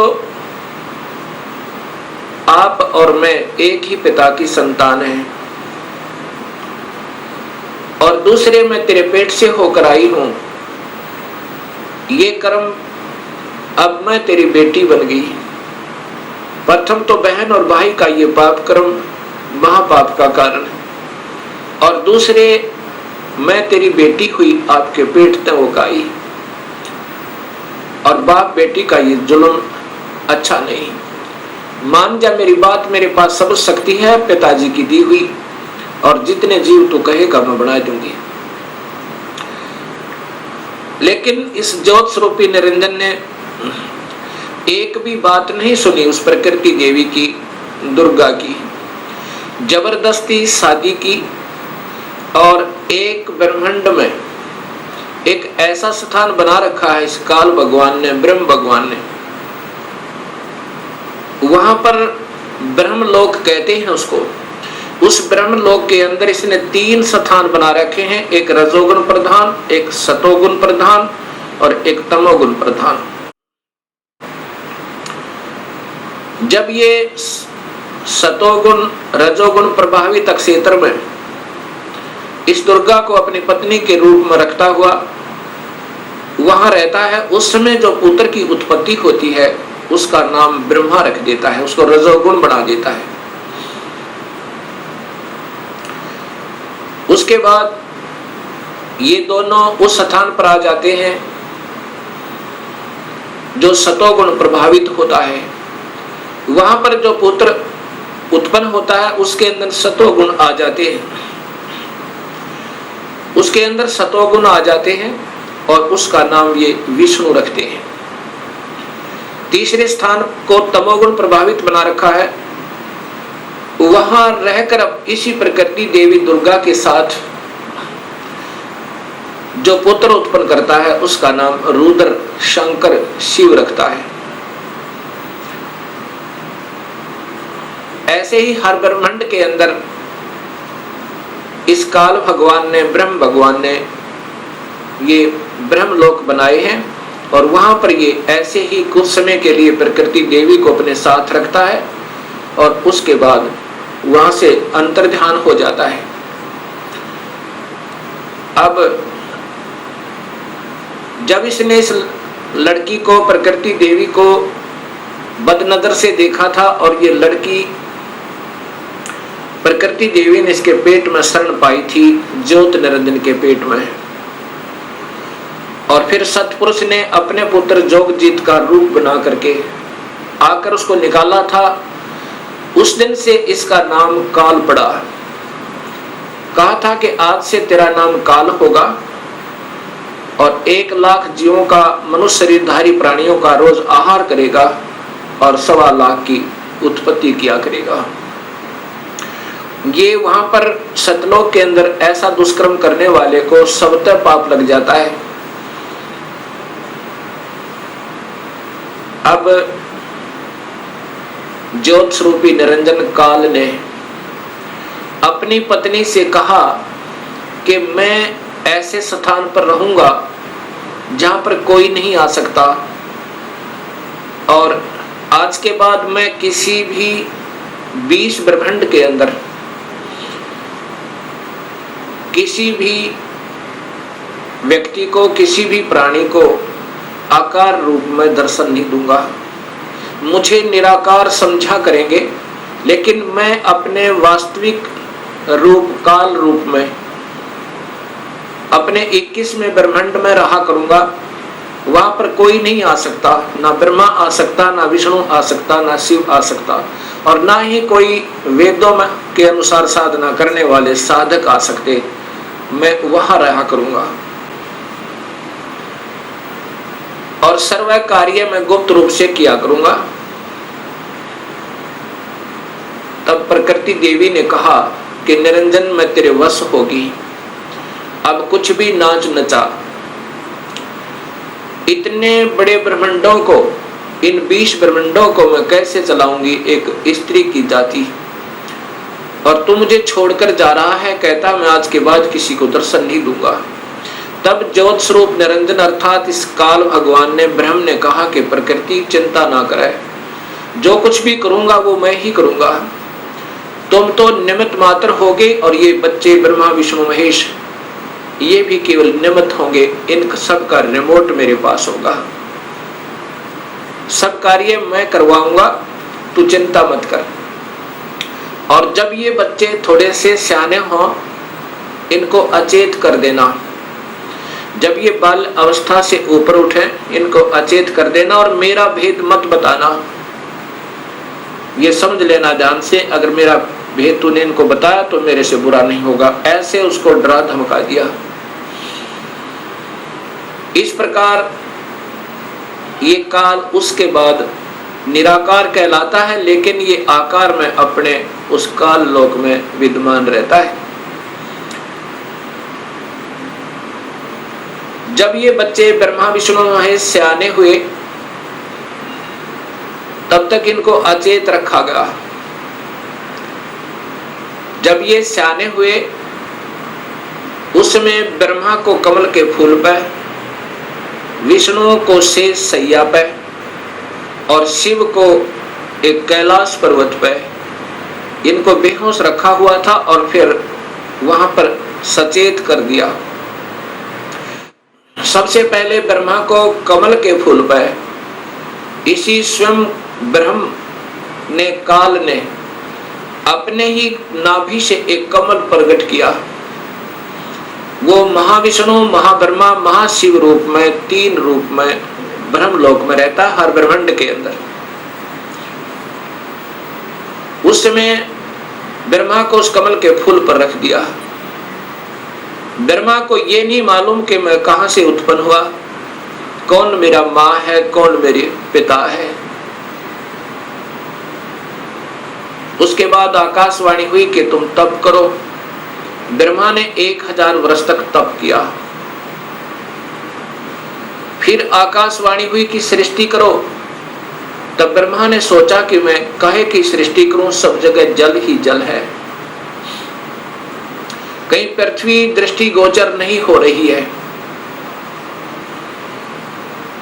आप और मैं एक ही पिता की संतान हैं और दूसरे मैं तेरे पेट से होकर आई हूं। ये कर्म अब मैं तेरी बेटी बन गई। प्रथम तो बहन और भाई का ये पाप कर्म महापाप का कारण है और दूसरे मैं तेरी बेटी हुई आपके पेट तक होकर आई और बाप बेटी का ये जुल्म अच्छा नहीं। मान जा मेरी बात, मेरे पास सब शक्ति है पिताजी की दी हुई और जितने जीव तू कहेगा मैं बना दूंगी। लेकिन इस ज्योत स्वरूपी निरंजन ने एक भी बात नहीं सुनी उस प्रकृति देवी की, दुर्गा की। जबरदस्ती शादी की और एक ब्रह्मांड में एक ऐसा स्थान बना रखा है इस काल भगवान ने, ब्रह्म भगवान ने। वहां पर ब्रह्मलोक कहते हैं उसको। उस ब्रह्मलोक के अंदर इसने 3 स्थान बना रखे हैं, एक रजोगुण प्रधान, एक सतोगुण प्रधान और एक तमोगुण प्रधान। जब ये सतोगुण रजोगुण प्रभावित क्षेत्र में इस दुर्गा को अपनी पत्नी के रूप में रखता हुआ वहां रहता है, उस समय जो पुत्र की उत्पत्ति होती है उसका नाम ब्रह्मा रख देता है, उसको रजोगुण बना देता है। उसके बाद ये दोनों उस स्थान पर आ जाते हैं जो सतोगुण प्रभावित होता है। वहां पर जो पुत्र उत्पन्न होता है उसके अंदर सतोगुण आ जाते हैं, उसके अंदर सतोगुण आ जाते हैं और उसका नाम ये विष्णु रखते हैं। तीसरे स्थान को तमोगुण प्रभावित बना रखा है, वहां रहकर अब इसी प्रकृति देवी दुर्गा के साथ जो पुत्र उत्पन्न करता है उसका नाम रुद्र शंकर शिव रखता है। ऐसे ही हर ब्रह्मांड के अंदर इस काल भगवान ने, ब्रह्म भगवान ने ये ब्रह्मलोक बनाए हैं और वहां पर ये ऐसे ही कुछ समय के लिए प्रकृति देवी को अपने साथ रखता है और उसके बाद वहां से अंतर्ध्यान हो जाता है। अब जब इसने इस लड़की को, प्रकृति देवी को बदनजर से देखा था और ये लड़की प्रकृति देवी ने इसके पेट में शरण पाई थी, ज्योत निरंजन के पेट में, और फिर सतपुरुष ने अपने पुत्र जोगजीत का रूप बना करके आकर उसको निकाला था। उस दिन से इसका नाम काल पड़ा। कहा था कि आज से तेरा नाम काल होगा और 1 लाख जीवों का, मनुष्य शरीरधारी प्राणियों का रोज आहार करेगा और 1.25 लाख की उत्पत्ति किया करेगा। ये वहां पर सतलोक के अंदर ऐसा दुष्कर्म करने वाले को स्वतः पाप लग जाता है। अब ज्योत स्वरूपी निरंजन काल ने अपनी पत्नी से कहा कि मैं ऐसे स्थान पर रहूंगा जहां पर कोई नहीं आ सकता, और आज के बाद मैं किसी भी 20 ब्रह्मांड के अंदर किसी भी व्यक्ति को, किसी भी प्राणी को आकार रूप में दर्शन नहीं दूंगा। मुझे निराकार समझा करेंगे, लेकिन मैं अपने वास्तविक रूप, काल रूप में, अपने 21वें ब्रह्मांड में रहा करूंगा। वहां पर कोई नहीं आ सकता, ना ब्रह्मा आ सकता, ना विष्णु आ सकता, ना शिव आ सकता, और ना ही कोई वेदों में के अनुसार साधना करने वाले साधक आ सकते। मैं वहां रहा करूंगा और सर्व कार्य मैं गुप्त रूप से किया करूंगा। तब प्रकृति देवी ने कहा कि निरंजन मैं तेरे वश होगी, अब कुछ भी नाच नचा। इतने बड़े ब्रह्मांडों को, इन 20 ब्रह्मांडों को मैं कैसे चलाऊंगी एक स्त्री की जाति, और तू मुझे छोड़कर जा रहा है, कहता मैं आज के बाद किसी को दर्शन नहीं दूंगा। तब ज्योत स्वरूप निरंजन अर्थात इस काल भगवान ने, ब्रह्म ने कहा कि प्रकृति चिंता ना करे, जो कुछ भी करूंगा वो मैं ही करूंगा, तुम तो निमित्त मात्र होगे, और ये बच्चे ब्रह्मा विष्णु महेश ये भी केवल निमित्त होंगे। इन सब का रिमोट मेरे पास होगा, सब कार्य मैं करवाऊंगा, तू चिंता मत कर। और जब ये बच्चे थोड़े से सियाने हों, इनको अचेत कर देना। जब ये बाल अवस्था से ऊपर उठे, इनको अचेत कर देना और मेरा भेद मत बताना। ये समझ लेना ध्यान से, अगर मेरा भेद तूने इनको बताया तो मेरे से बुरा नहीं होगा। ऐसे उसको डरा धमका दिया। इस प्रकार ये काल उसके बाद निराकार कहलाता है, लेकिन ये आकार में अपने उस काल लोक में विद्यमान रहता है। जब ये बच्चे ब्रह्मा विष्णु महेश सियाने हुए, तब तक इनको अचेत रखा गया। जब ये सियाने हुए, उसमें ब्रह्मा को कमल के फूल पे, विष्णु को शेष सैया पे, और शिव को एक कैलाश पर्वत पे इनको बेहोश रखा हुआ था, और फिर वहां पर सचेत कर दिया। सबसे पहले ब्रह्मा को कमल के फूल पे इसी स्वयं ब्रह्म ने, काल ने अपने ही नाभि से एक कमल प्रकट किया। वो महाविष्णु, महाब्रह्मा, महाशिव रूप में, 3 रूप में ब्रह्मलोक में रहता है, हर ब्रह्मांड के अंदर। उस समय ब्रह्मा को उस कमल के फूल पर रख दिया। ब्रह्मा को ये नहीं मालूम कि मैं कहां से उत्पन्न हुआ, कौन मेरा माँ है, कौन मेरे पिता है। उसके बाद आकाशवाणी हुई कि तुम तप करो। ब्रह्मा ने 1000 वर्ष तक तप किया। फिर आकाशवाणी हुई कि सृष्टि करो। तब ब्रह्मा ने सोचा कि मैं काहे की सृष्टि करूं, सब जगह जल ही जल है, कहीं पृथ्वी दृष्टि गोचर नहीं हो रही है।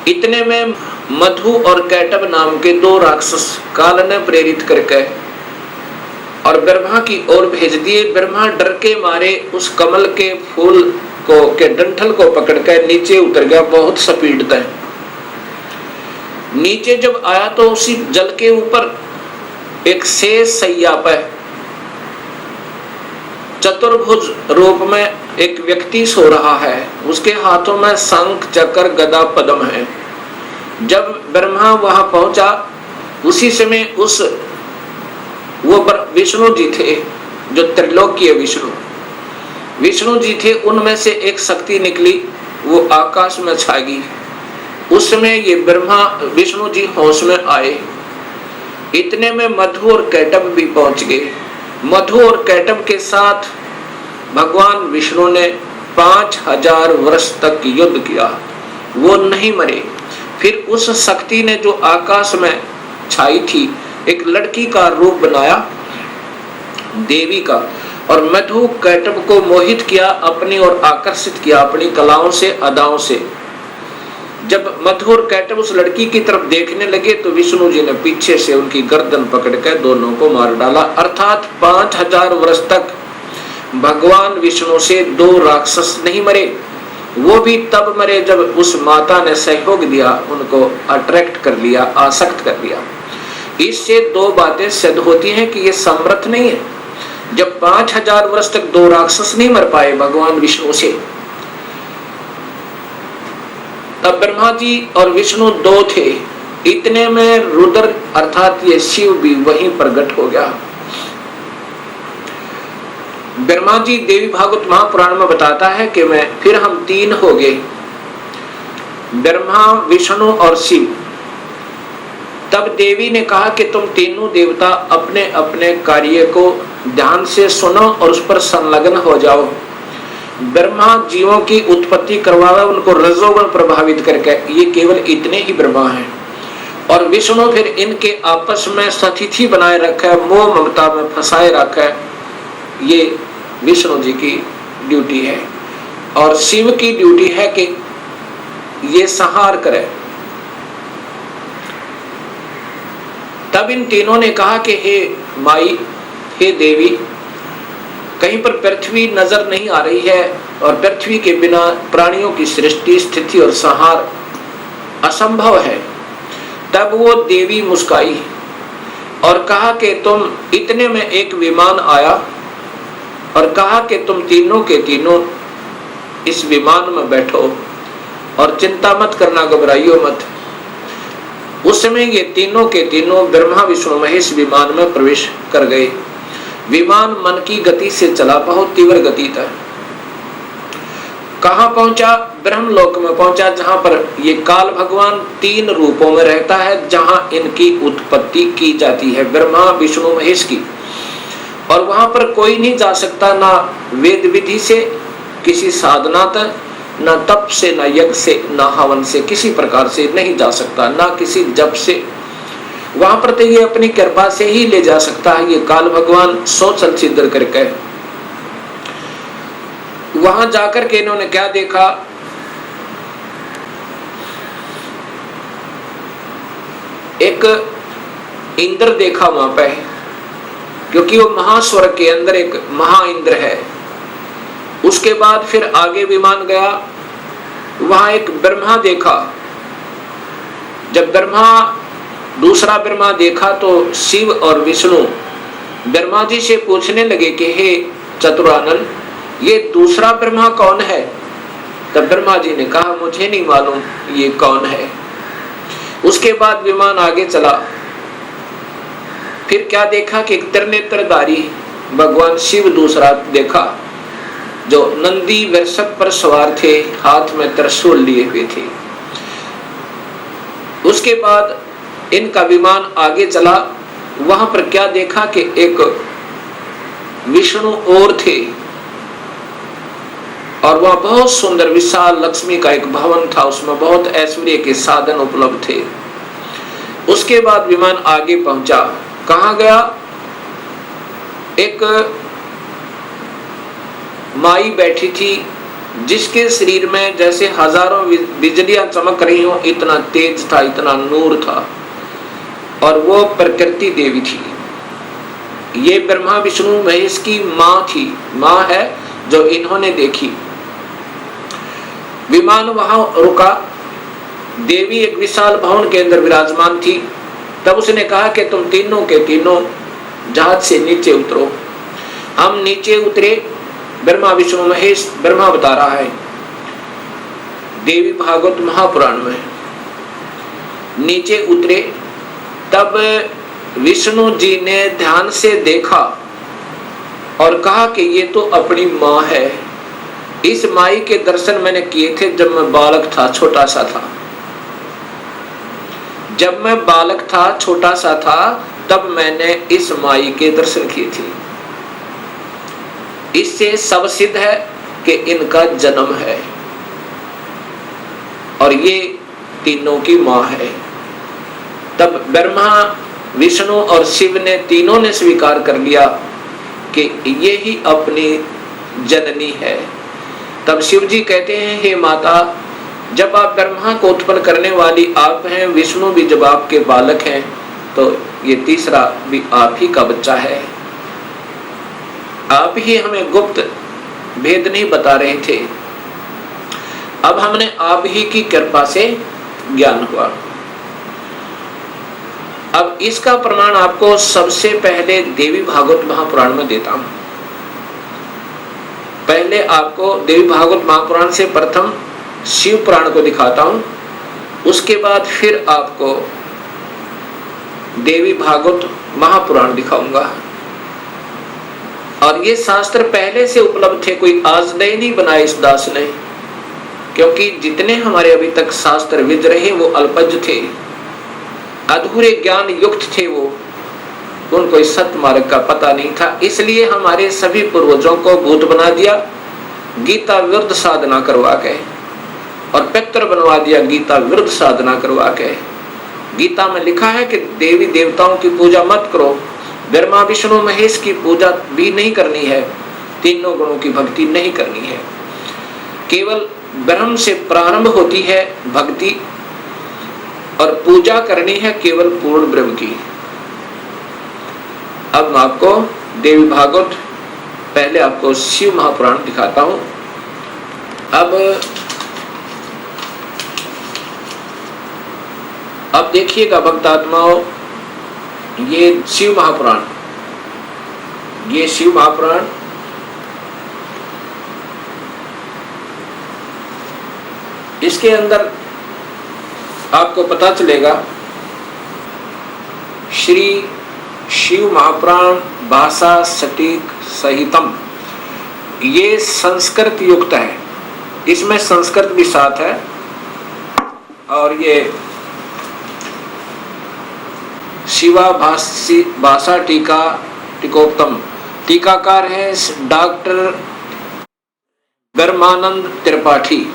इतने में मधु और कैटब नाम के 2 राक्षस काल ने प्रेरित करके और ब्रह्मा की ओर भेज दिए। ब्रह्मा डर के मारे उस कमल के फूल को के डंठल को पकड़कर नीचे उतर गया, बहुत स्पीड तक। नीचे जब आया तो उसी जल के ऊपर एक शेष सैया पर चतुर्भुज रूप में एक व्यक्ति सो रहा है। उसके हाथों में शंख, चक्र, गदा, पद्म है। जब ब्रह्मा वहां पहुंचा, उसी समय उस वो विष्णु जी थे, जो त्रिलोकीय विष्णु जी थे, उनमें से एक शक्ति निकली, वो आकाश में छा गई। उस समय ये ब्रह्मा विष्णु जी होश में आए इतने में मधु और कैटभ भी पहुंच गए। मधु और कैटभ के साथ भगवान विष्णु ने 5000 वर्ष तक युद्ध किया, वो नहीं मरे। फिर उस शक्ति ने जो आकाश में छाई थी, एक लड़की का रूप बनाया, देवी का, और मधु कैटभ को मोहित किया, अपनी ओर आकर्षित किया अपनी कलाओं से, अदाओं से। जब मधु और कैटभ उस लड़की की तरफ देखने लगे तो विष्णु जी ने पीछे से उनकी गर्दन पकड़कर दोनों को मार डाला। अर्थात 5000 वर्ष तक भगवान विष्णु से 2 राक्षस नहीं मरे। वो भी तब मरे जब उस माता ने सहयोग दिया, उनको अट्रैक्ट कर लिया, आसक्त कर लिया। इससे 2 बातें सिद्ध होती हैं कि ये समर्थ नहीं है। जब 5000 वर्ष तक 2 राक्षस नहीं मर पाए भगवान विष्णु से, तब ब्रह्मा जी और विष्णु 2 थे। इतने में रुद्र अर्थात ये शिव भी वहीं प्रकट हो गया। ब्रह्मा जी देवी भागवत महापुराण में बताता है कि फिर हम 3 हो गए, ब्रह्मा, विष्णु और शिव। तब देवी ने कहा कि तुम तीनों देवता अपने अपने कार्य को ध्यान से सुनो और उस पर संलग्न हो जाओ। ब्रह्मा जीवों की उत्पत्ति करवावे, उनको रजोगुण प्रभावित करके, ये केवल इतने ही ब्रह्मा हैं। और विष्णु फिर इनके आपस में सतिथि बनाए रखा है, मोह ममता में फंसाए रखा है, ये विष्णु जी की ड्यूटी है। और शिव की ड्यूटी है कि ये संहार करे। तब इन तीनों ने कहा कि हे माई, हे देवी, कहीं पर पृथ्वी नजर नहीं आ रही है और पृथ्वी के बिना प्राणियों की सृष्टि, स्थिति और संहार असंभव है। तब वो देवी मुस्काई और कहा कि तुम, इतने में एक विमान आया और कहा कि तुम तीनों के तीनों इस विमान में बैठो और चिंता मत करना, घबराइयो मत। उस समय ये तीनों के तीनों ब्रह्मा विष्णु महेश विमान में प्रवेश कर गए। विमान मन की गति से चला, बहुत तीव्र गति था। कहां पहुंचा? ब्रह्मलोक में पहुंचा, जहां पर ये काल भगवान 3 रूपों में रहता है, जहां इनकी उत्पत्ति की जाती है, ब्रह्मा विष्णु महेश की। और वहां पर कोई नहीं जा सकता, ना वेद विधि से, किसी साधना तक, ना तप से, ना यज्ञ से, ना हवन से, किसी प्रकार से नहीं जा सकता, ना किसी जप से। वहां पर तो ये अपनी कृपा से ही ले जा सकता है, ये काल भगवान सोचल सिद्ध करके। वहां जाकर के इन्होंने क्या देखा? एक इंद्र देखा वहां पे, क्योंकि वो महास्वर्ग के अंदर एक महा इंद्र है। उसके बाद फिर आगे विमान गया, वहां एक ब्रह्मा देखा। जब दूसरा ब्रह्मा देखा तो शिव और विष्णु ब्रह्मा जी से पूछने लगे कि हे चतुरानन, ये दूसरा ब्रह्मा कौन है? तब ब्रह्मा जी ने कहा, मुझे नहीं मालूम ये कौन है। उसके बाद विमान आगे चला। फिर क्या देखा कि एक त्रिनेत्रधारी भगवान शिव दूसरा देखा, जो नंदी वृषभ पर सवार थे, हाथ में त्रिशूल लिए हुए थे। उसके बाद इनका विमान आगे चला। वहां पर क्या देखा कि एक विष्णु और थे, और वह बहुत सुंदर विशाल लक्ष्मी का एक भवन था, उसमें बहुत ऐश्वर्य के साधन उपलब्ध थे। उसके बाद विमान आगे पहुंचा। कहां गया? एक माई बैठी थी, जिसके शरीर में जैसे हजारों बिजलियां चमक रही हो, इतना तेज था, इतना नूर था, और वो प्रकृति देवी थी। ये ब्रह्मा विष्णु महेश की मां थी, मां है जो इन्होंने देखी। विमान वहां रुका। देवी एक विशाल भवन के अंदर विराजमान थी। तब उसने कहा कि तुम तीनों के तीनों जहाज से नीचे उतरो। हम नीचे उतरे। ब्रह्मा विष्णु महेश, ब्रह्मा बता रहा है देवी भागवत महापुराण में, नीचे उतरे। तब विष्णु जी ने ध्यान से देखा और कहा कि ये तो अपनी मां है। इस माई के दर्शन मैंने किए थे जब मैं बालक था, छोटा सा था। जब मैं बालक था, छोटा सा था, तब मैंने इस माई के दर्शन किए थे। इससे सब सिद्ध है कि इनका जन्म है और ये तीनों की मां है। तब ब्रह्मा, विष्णु और शिव ने तीनों ने स्वीकार कर लिया कि ये ही अपनी जननी है। तब शिव जी कहते हैं, हे माता, जब आप ब्रह्मा को उत्पन्न करने वाली आप हैं, विष्णु भी जब आपके बालक हैं, तो ये तीसरा भी आप ही का बच्चा है। आप ही हमें गुप्त भेद नहीं बता रहे थे, अब हमने आप ही की कृपा से ज्ञान हुआ। अब इसका प्रमाण आपको सबसे पहले देवी भागवत महापुराण में देता हूं। पहले आपको देवी भागवत महापुराण से प्रथम शिव पुराण को दिखाता हूं, उसके बाद फिर आपको देवी भागवत महापुराण दिखाऊंगा। और ये शास्त्र पहले से उपलब्ध थे, कोई आज नए नहीं बनाए इस दास ने, क्योंकि जितने हमारे अभी तक शास्त्र विद रहे वो अल्पज थे, अधूरे ज्ञान युक्त थे, वो उनको इस सत्य मार्ग का पता नहीं था। इसलिए हमारे सभी पूर्वजों को भूत बना दिया गीता विरुद्ध साधना करवा के, और पितर बनवा दिया गीता विरुद्ध साधना करवा के। गीता में लिखा है कि देवी देवताओं की पूजा मत करो, ब्रह्मा विष्णु महेश की पूजा भी नहीं करनी है, तीनों गुणों की भक्ति नहीं करनी है, केवल ब्रह्म से प्रारंभ होती है भक्ति, और पूजा करनी है केवल पूर्ण ब्रह्म की। अब मैं आपको देवी भागवत, पहले आपको शिव महापुराण दिखाता हूं। अब देखिएगा भक्तात्माओं, ये शिव महापुराण, ये शिव महापुराण इसके अंदर आपको पता चलेगा श्री शिव महापुराण भाषा सटीक सहितम, ये संस्कृत युक्त है, इसमें संस्कृत भी साथ है। और ये शिवा भाषा टीका टीकोत्तम, टीकाकार है डॉक्टर गर्मानंद त्रिपाठी,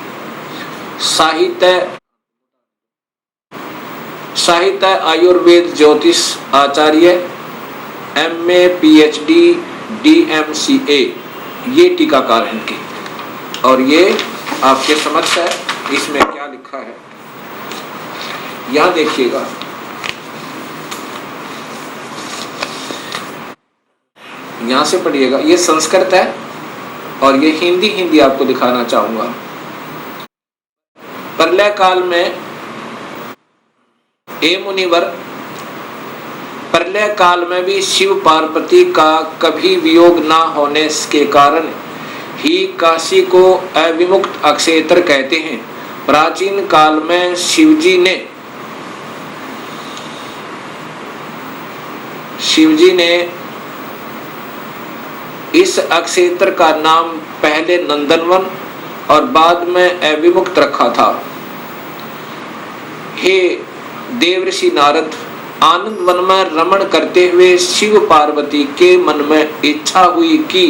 साहित्य आयुर्वेद ज्योतिष आचार्य, MA PhD DMCA, ये टीकाकार है इनके। और ये आपके समक्ष है, इसमें क्या लिखा है यहां देखिएगा। यहां से पढ़िएगा, ये संस्कृत है और ये हिंदी आपको दिखाना चाहूंगा। प्रलय काल में मुनिवर, प्रलय काल में भी शिव पार्वती का कभी वियोग ना होने के कारण ही काशी को अविमुक्त अक्षेत्र कहते हैं। प्राचीन काल में शिवजी ने इस अक्षेत्र का नाम पहले नंदनवन और बाद में अविमुक्त रखा था। हे देवर्षि नारद, आनंद वन में रमण करते हुए शिव पार्वती के मन में इच्छा हुई कि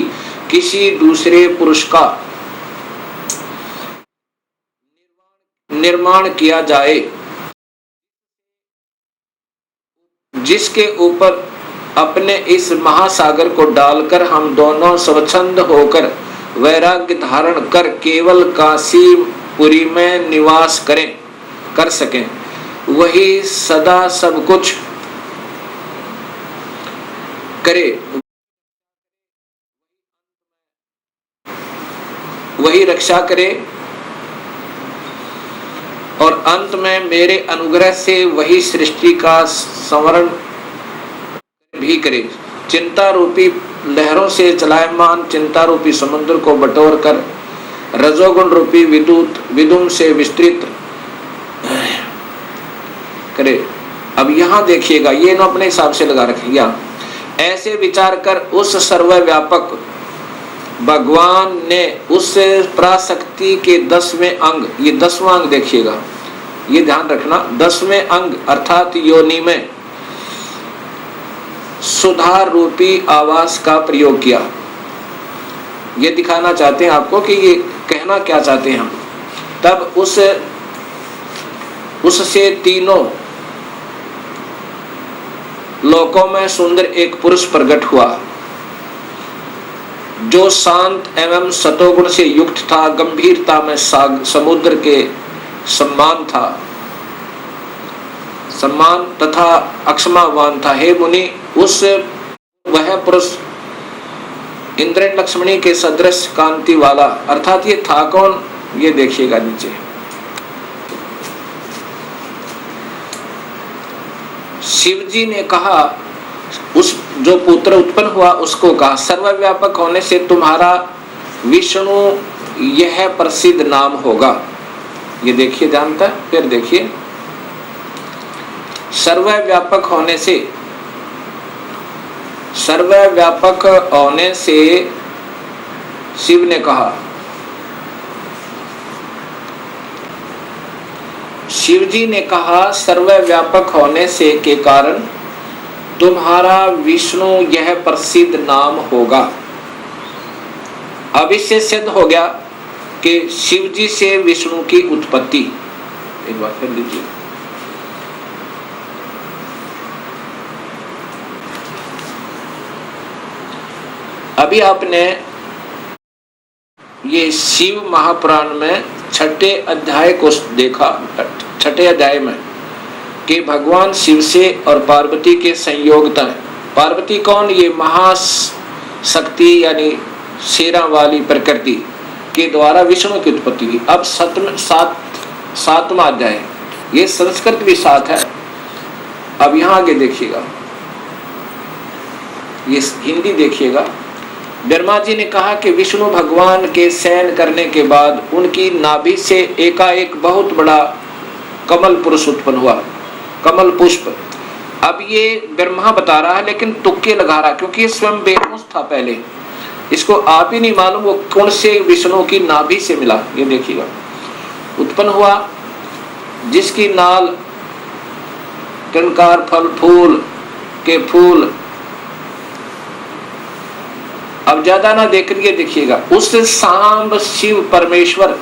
किसी दूसरे पुरुष का निर्माण किया जाए, जिसके ऊपर अपने इस महासागर को डालकर हम दोनों स्वच्छंद होकर वैराग्य धारण कर केवल काशीपुरी में निवास कर सकें। वही सदा सब कुछ करे, वही रक्षा करे और अंत में मेरे अनुग्रह से वही सृष्टि का संवरण भी करे। चिंता रूपी लहरों से चलायमान चिंता रूपी समुद्र को बटोर कर रजोगुण रूपी विदुम से विस्तृत करे। अब यहां देखिएगा, ये ना अपने हिसाब से लगा रखेंगे। ऐसे विचार कर उस सर्वव्यापक भगवान ने उस पराशक्ति के 10वें अंग, ये 10वां अंग देखिएगा, ये ध्यान रखना, 10वें अंग अर्थात योनि में सुधार रूपी आवास का प्रयोग किया। ये दिखाना चाहते हैं आपको कि ये कहना क्या चाहते हैं हम। तब उससे तीनों लोकों में सुंदर एक पुरुष प्रकट हुआ, जो शांत एवं सतोगुण से युक्त था, गंभीरता में समुद्र के सम्मान तथा अक्षमावान था। हे मुनि, वह पुरुष इंद्र लक्ष्मणी के सदृश कांति वाला, अर्थात ये था कौन, ये देखिएगा नीचे। शिव जी ने कहा, उस जो पुत्र उत्पन्न हुआ उसको कहा, सर्वव्यापक होने से तुम्हारा विष्णु यह प्रसिद्ध नाम होगा। ये देखिए जानता है, फिर देखिए, सर्वव्यापक होने से शिव ने कहा, शिव जी ने कहा, सर्वव्यापक होने से के कारण तुम्हारा विष्णु यह प्रसिद्ध नाम होगा। अब इससे सिद्ध हो गया कि शिव जी से विष्णु की उत्पत्ति। एक बार फिर लीजिए, अभी आपने ये शिव महापुराण में छठे अध्याय को देखा, छठे अध्याय में कि भगवान शिव से और पार्वती के संयोगता है। पार्वती कौन, ये महाशक्ति यानी शेरा वाली प्रकृति के द्वारा विष्णु की उत्पत्ति की। अब सातवां अध्याय, ये संस्कृत भी साथ है। अब यहाँ आगे देखिएगा, ये हिंदी देखिएगा। ब्रह्मा जी ने कहा कि विष्णु भगवान के शयन करने के बाद उनकी नाभि से एकाएक बहुत बड़ा कमल पुरुष उत्पन्न हुआ, कमल पुष्प। अब ये ब्रह्मा बता रहा है लेकिन तुक्के लगा रहा, क्योंकि ये स्वयं बेहोश था पहले, इसको आप ही नहीं मालूम वो कौन से विष्णु की नाभि से मिला। ये देखिएगा, उत्पन्न हुआ जिसकी नाल टंकार फल फूल के फूल। अब ज्यादा ना देख रही है, देखिएगा, उस सांब शिव परमेश्वर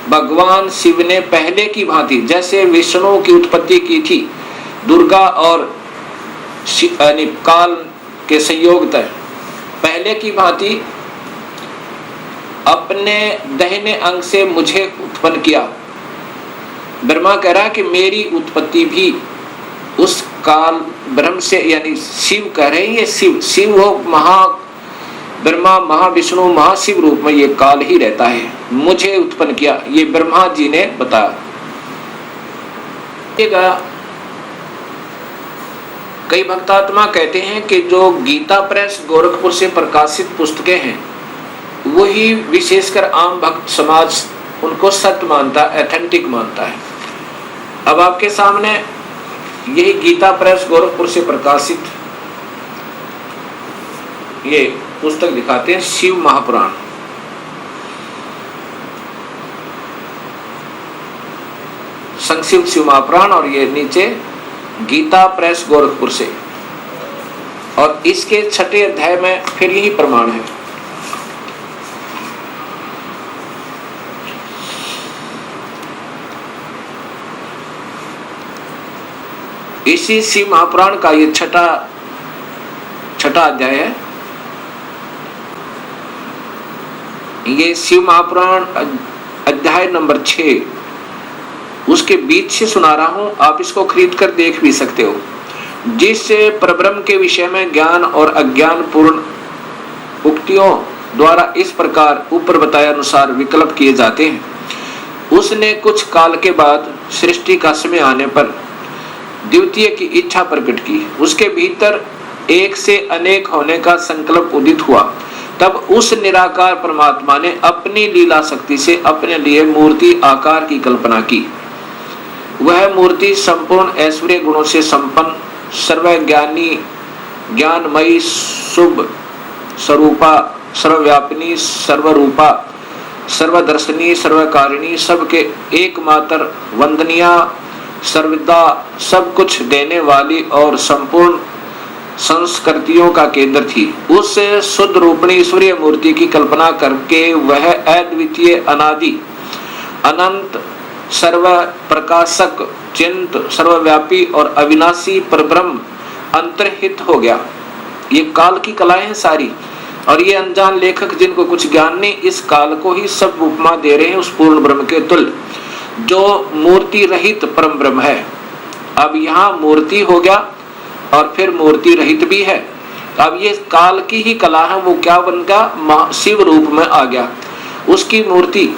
भगवान शिव ने पहले की भांति जैसे विष्णु की उत्पत्ति की थी, दुर्गा और काल के संयोग तय, पहले की भांति अपने दाहिने अंग से मुझे उत्पन्न किया। ब्रह्मा कह रहा कि मेरी उत्पत्ति भी उस काल ब्रह्म से, यानी शिव कह रहे हैं, ये शिव वो ब्रह्मा महाविष्णु महाशिव रूप में ये काल ही रहता है, मुझे उत्पन्न किया, ये ब्रह्मा जी ने बताया। कई भक्तात्मा कहते हैं कि जो गीता प्रेस गोरखपुर से प्रकाशित पुस्तकें हैं वही विशेषकर आम भक्त समाज उनको सत्य मानता, एथेंटिक मानता है। अब आपके सामने यही गीता प्रेस गोरखपुर से प्रकाशित ये पुस्तक दिखाते हैं, शिव महापुराण। संक्षिप्त शिव महापुराण, और ये नीचे गीता प्रेस गोरखपुर से, और इसके छठे अध्याय में फिर यही प्रमाण है। इसी शिव महापुराण का ये छठा अध्याय है। ये शिव महापुराण अध्याय नंबर 6, उसके बीच से सुना रहा हूं, आप इसको खरीद कर देख भी सकते हो। जिससे परब्रह्म के विषय में ज्ञान और अज्ञान पूर्ण उक्तियों द्वारा इस प्रकार ऊपर बताए अनुसार विकल्प किए जाते हैं। उसने कुछ काल के बाद सृष्टि का समय आने पर द्वितीय की इच्छा प्रकट की, उसके भीतर एक से अनेक होने का संकल्प उदित हुआ। तब उस निराकार परमात्मा ने अपनी लीला शक्ति से अपने लिए मूर्ति आकार की कल्पना की। वह मूर्ति संपूर्ण ऐश्वर्य गुणों से संपन्न, सर्वज्ञानी, ज्ञानमयी, शुभ स्वरूपा, सर्वव्यापिनी, सर्वरूपा, सर्वदर्शनी, सर्वकारिणी, सबके एकमात्र वंदनीय, सर्वदा सब कुछ देने वाली और संपूर्ण संस्कृतियों का केंद्र थी। उस शुद्ध रूपणी ईश्वरीय मूर्ति की कल्पना करके वह अद्वितीय, अनादि, अनंत, सर्व प्रकाशक, चिंत, सर्वव्यापी और अविनाशी परब्रह्म अंतर्हित हो गया। ये काल की कलाएं हैं सारी, और ये अनजान लेखक जिनको कुछ ज्ञान नहीं, इस काल को ही सब उपमा दे रहे हैं उस पूर्ण ब्रह्म के तुल्य, जो मूर्ति रहित परम ब्रह्म है। अब यहाँ मूर्ति हो गया और फिर मूर्ति रहित भी है। अब ये काल की ही कला है, वो क्या बन गया, शिव रूप में आ गया। उसकी मूर्ति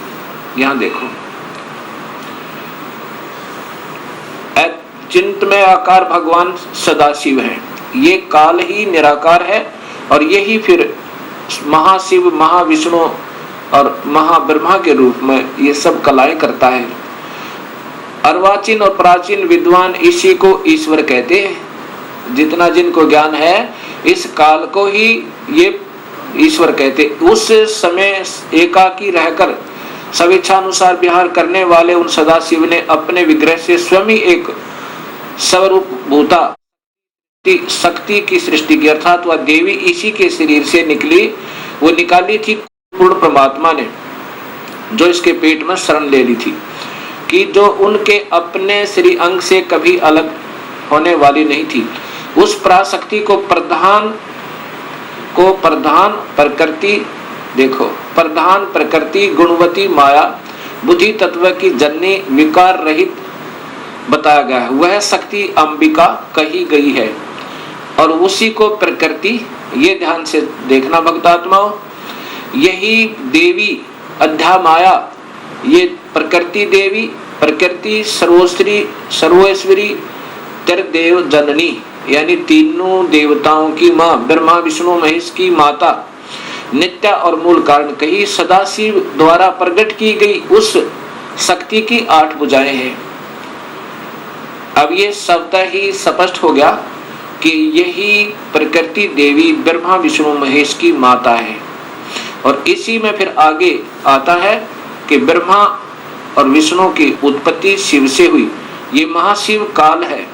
यहाँ देखो, चिंत में आकार भगवान सदाशिव है। ये काल ही निराकार है, और यही फिर महाशिव, महाविष्णु और महाब्रह्मा के रूप में ये सब कलाएं करता है। अर्वाचीन और प्राचीन विद्वान इसी को ईश्वर कहते हैं। जितना जिनको ज्ञान है, इस काल को ही ये ईश्वर कहते। उस समय एकाकी रहकर स्वेच्छानुसार विहार करने वाले उन सदाशिव ने अपने विग्रह से स्वयं ही एक स्वरूप भूता शक्ति की सृष्टि की, अर्थात वह देवी इसी के शरीर से निकली, वो निकाली थी पूर्ण परमात्मा ने, जो इसके पेट में शरण ले ली थी, कि जो उनके अपने श्री अंग से कभी अलग होने वाली नहीं थी। उस पराशक्ति को प्रधान प्रकृति, देखो, प्रधान प्रकृति गुणवती माया बुद्धि तत्व की जननी विकार रहित बताया गया है। वह शक्ति अंबिका कही गई है, और उसी को प्रकृति, ये ध्यान से देखना भक्तात्माओं, यही देवी अध्या माया, ये प्रकृति देवी, प्रकृति सर्वश्री सर्वेश्वरी त्रिदेव जननी, यानी तीनों देवताओं की माँ, ब्रह्मा विष्णु महेश की माता, नित्य और मूल कारण कही, सदाशिव द्वारा प्रकट की गई उस शक्ति की 8 भुजाएं हैं। अब ये शब्द ही स्पष्ट हो गया कि यही प्रकृति देवी ब्रह्मा विष्णु महेश की माता है। और इसी में फिर आगे आता है कि ब्रह्मा और विष्णु की उत्पत्ति शिव से हुई। ये महाशिव काल है,